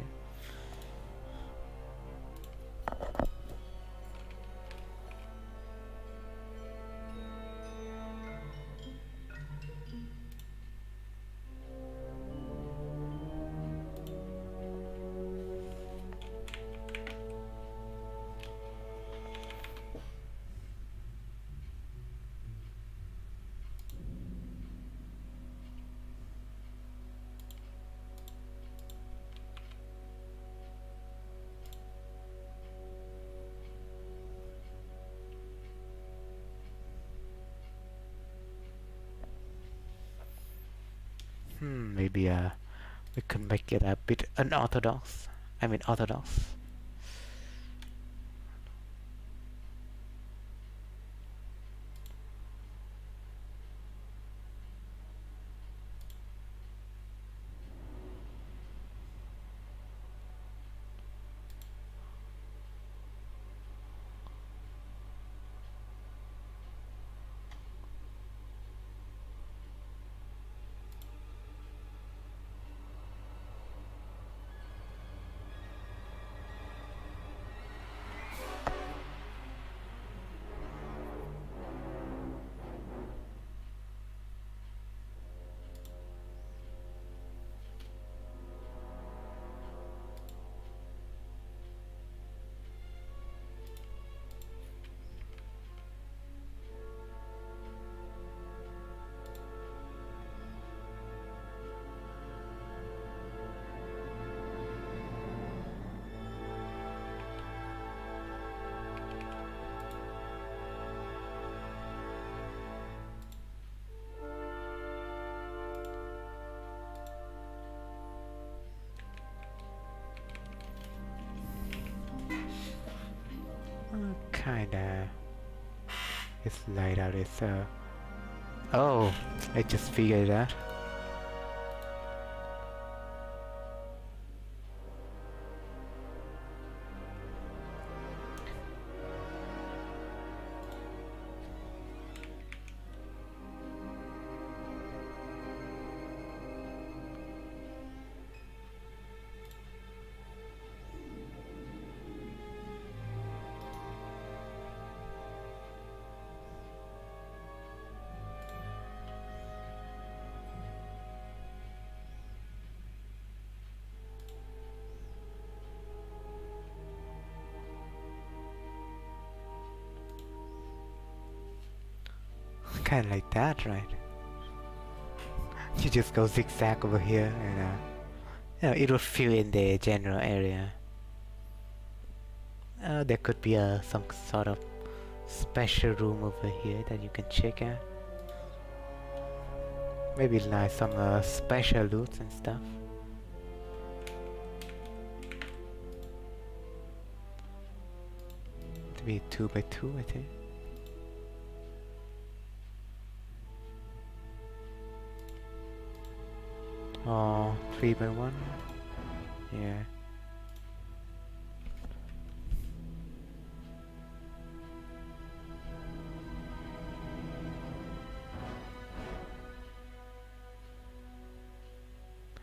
Maybe we can make it a bit unorthodox. I mean orthodox. This light out is oh, I just figured it out. Kind of like that, right? You just go zigzag over here and you know, it will fill in the general area. There could be some sort of special room over here that you can check out. Maybe like some special loots and stuff. To be 2 by 2, I think. Oh, 3 by 1? Yeah.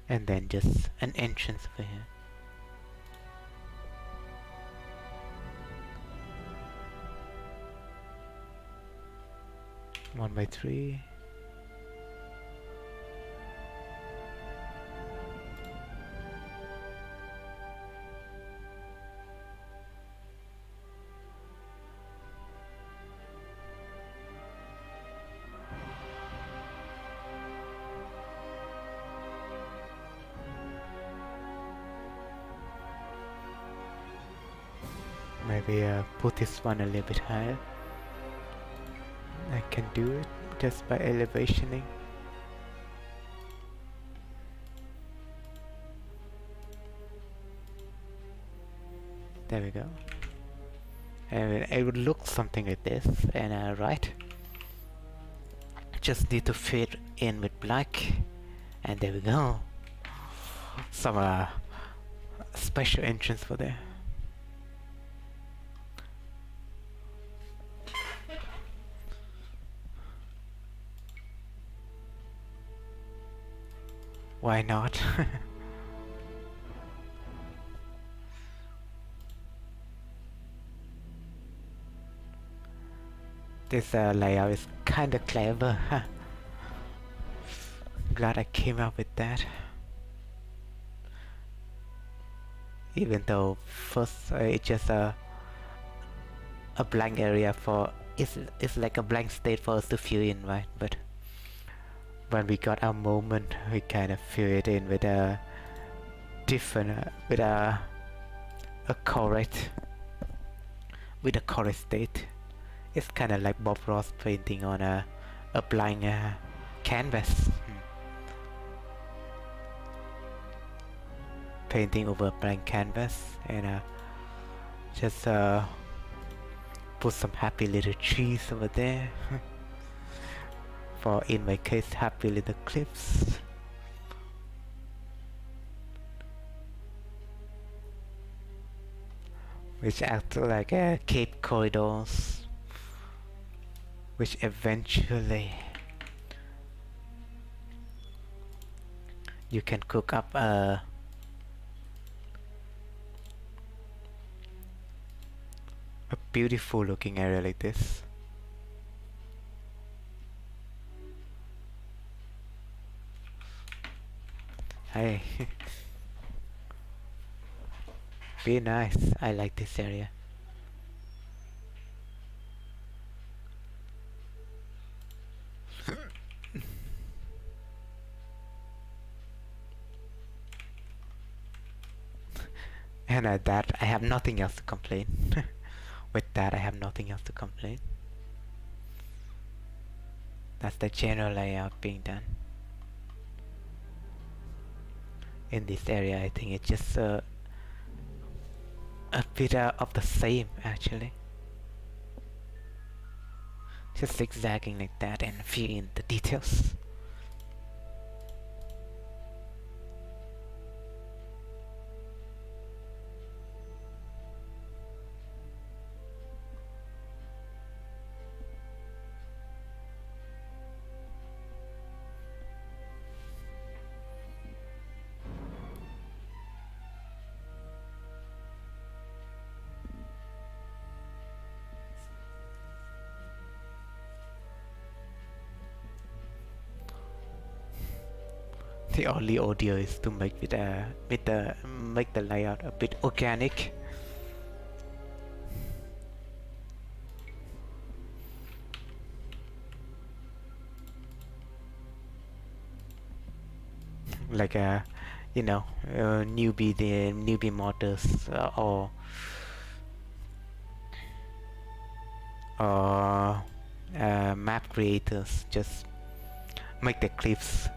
And then just an entrance over here. 1 by 3. Maybe put this one a little bit higher. I can do it just by elevationing. There we go. And it would look something like this, and right. Just need to fit in with black, and there we go. Some special entrance for there. Why not? This layout is kinda clever. Glad I came up with that. Even though first it's just a blank area for it's like a blank state for us to fill in, right? But when we got our moment, we kind of fill it in with a different, with a correct state. It's kind of like Bob Ross painting on a blank canvas. Painting over a blank canvas, and just put some happy little trees over there. For in my case, happy little cliffs. Which act like cape corridors, which eventually you can cook up a beautiful looking area like this. Hey. Be nice. I like this area. And at that, I have nothing else to complain. With that, I have nothing else to complain. That's the general layout being done. In this area, I think it's just a bit of the same, actually. Just zigzagging like that and fill in the details. The only audio is to make it make the layout a bit organic. Like you know, newbie modders or map creators just make the clips.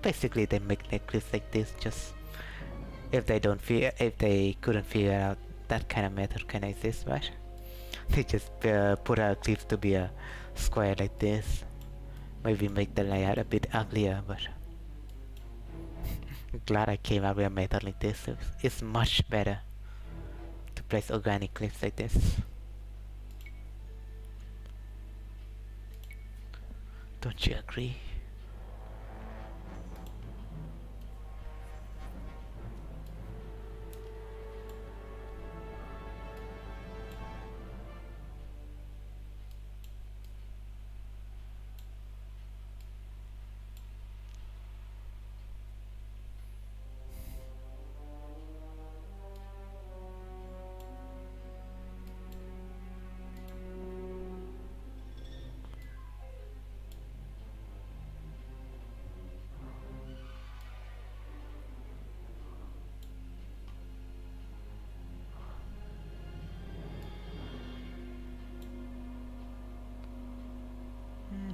Basically they make their clips like this. Just if they couldn't figure out that kind of method can exist, right? They just put our clips to be a square like this. Maybe make the layout a bit uglier, but glad I came up with a method like this. It's much better to place organic clips like this. Don't you agree?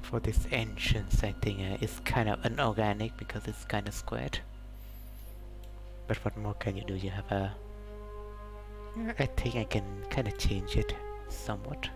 For this entrance, I think it's kind of unorganic because it's kind of squared. But what more can you do? You have a... I think I can kind of change it somewhat.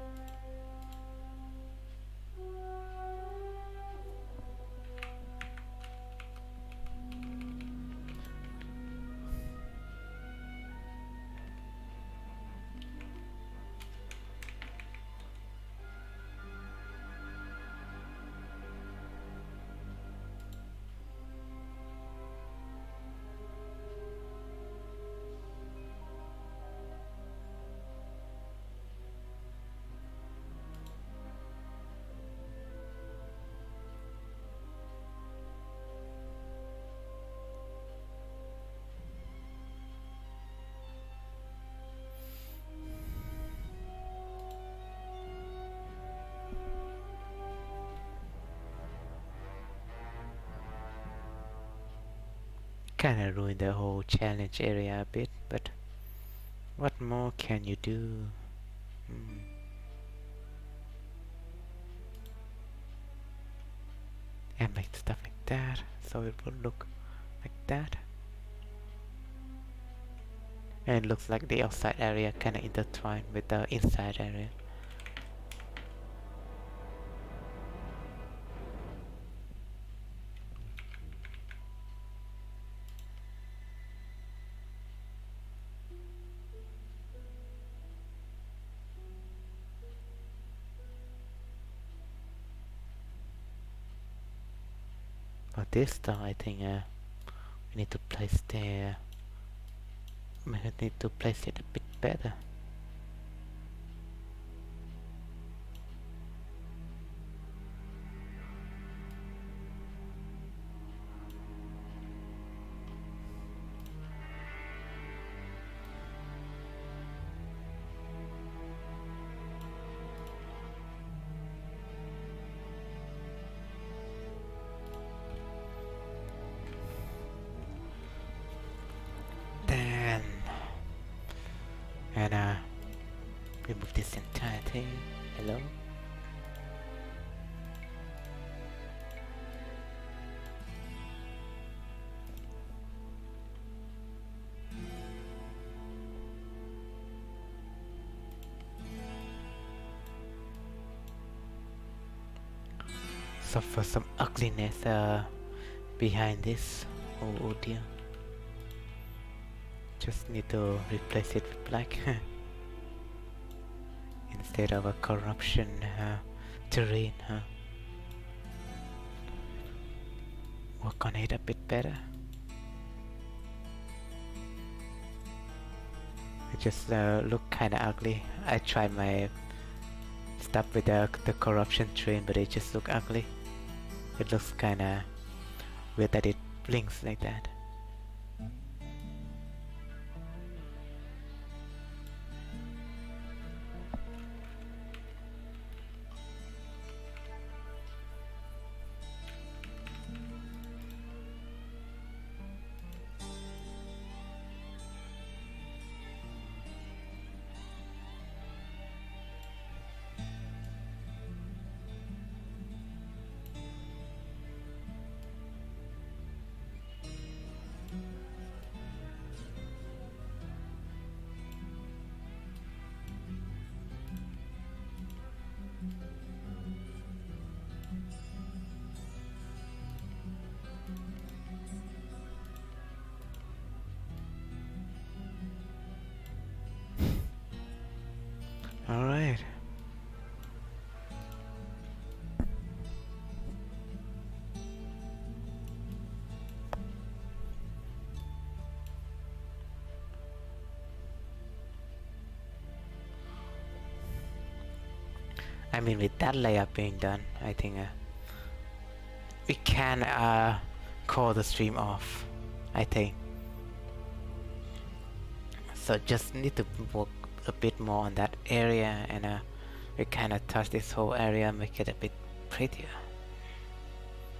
Kinda ruined the whole challenge area a bit, but what more can you do? And make stuff like that, so it will look like that. And it looks like the outside area kinda intertwined with the inside area. But this though, I think we need to place there. We need to place it a bit better. And remove this entire thing. Hello? suffer some ugliness behind this. Oh dear. Just need to replace it with black instead of a corruption terrain. Work on it a bit better. It just look kinda ugly. I tried my stuff with the corruption train, but it just look ugly. It looks kinda weird that it blinks like that. Alright. I mean, with that layout being done, I think we can call the stream off, I think. So just need to work a bit more on that area, and we kind of touch this whole area, make it a bit prettier.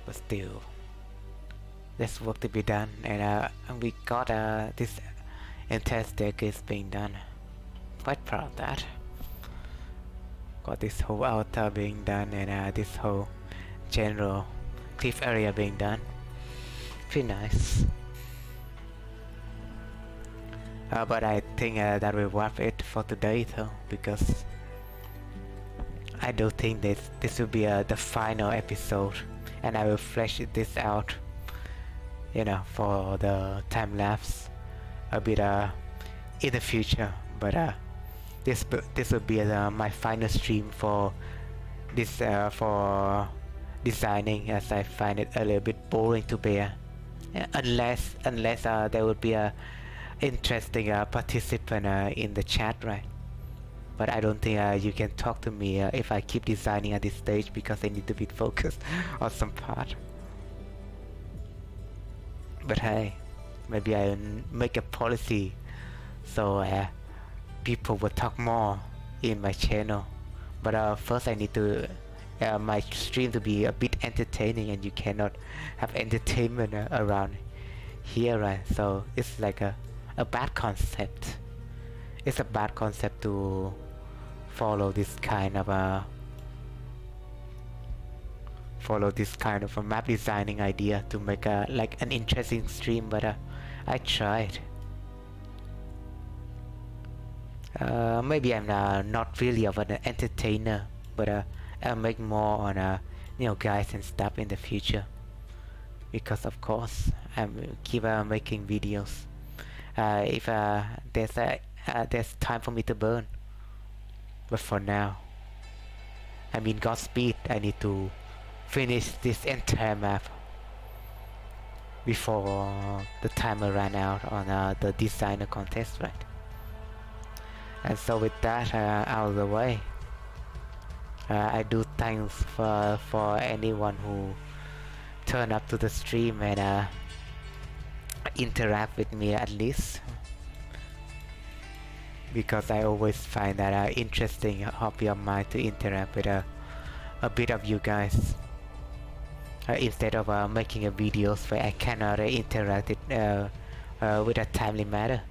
But still, there's work to be done, and we got this entire staircase being done. Quite proud of that. Got this whole altar being done, and this whole general cliff area being done. Pretty nice. But I think that will wrap it for today though, because I do think this will be the final episode, and I will flesh this out, you know, for the time lapse a bit in the future. But this will be my final stream for this for designing, as I find it a little bit boring to bear, unless there would be a interesting participant in the chat, right? But I don't think you can talk to me if I keep designing at this stage, because I need to be focused on some part. But hey, maybe I'll make a policy so people will talk more in my channel. But first I need to my stream to be a bit entertaining, and you cannot have entertainment around here, right? So it's like a bad concept. It's a bad concept to follow this kind of a map designing idea to make like an interesting stream. But I tried. Maybe I'm not really of an entertainer, but I'll make more on you know, guides and stuff in the future, because of course I'm keep making videos. If there's time for me to burn. But for now, I mean, Godspeed. I need to finish this entire map before the timer ran out on the designer contest, right? And so with that out of the way, I do thanks for anyone who turned up to the stream and interact with me at least, because I always find that interesting hobby of mine to interact with a bit of you guys, instead of making a videos where I cannot interact it with a timely manner.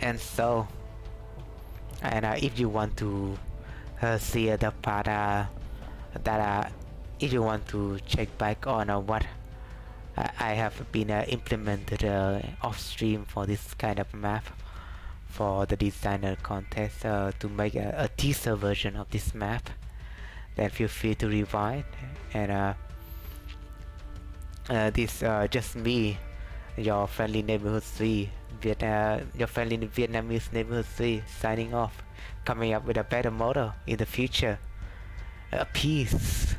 And so, and if you want to see the part that if you want to check back on what I have been implemented off stream for this kind of map for the designer contest, to make a teaser version of this map, then feel free to rewind. And this just me, your friendly neighborhood 3, your friendly Vietnamese neighborhood 3, signing off, coming up with a better model in the future. Peace.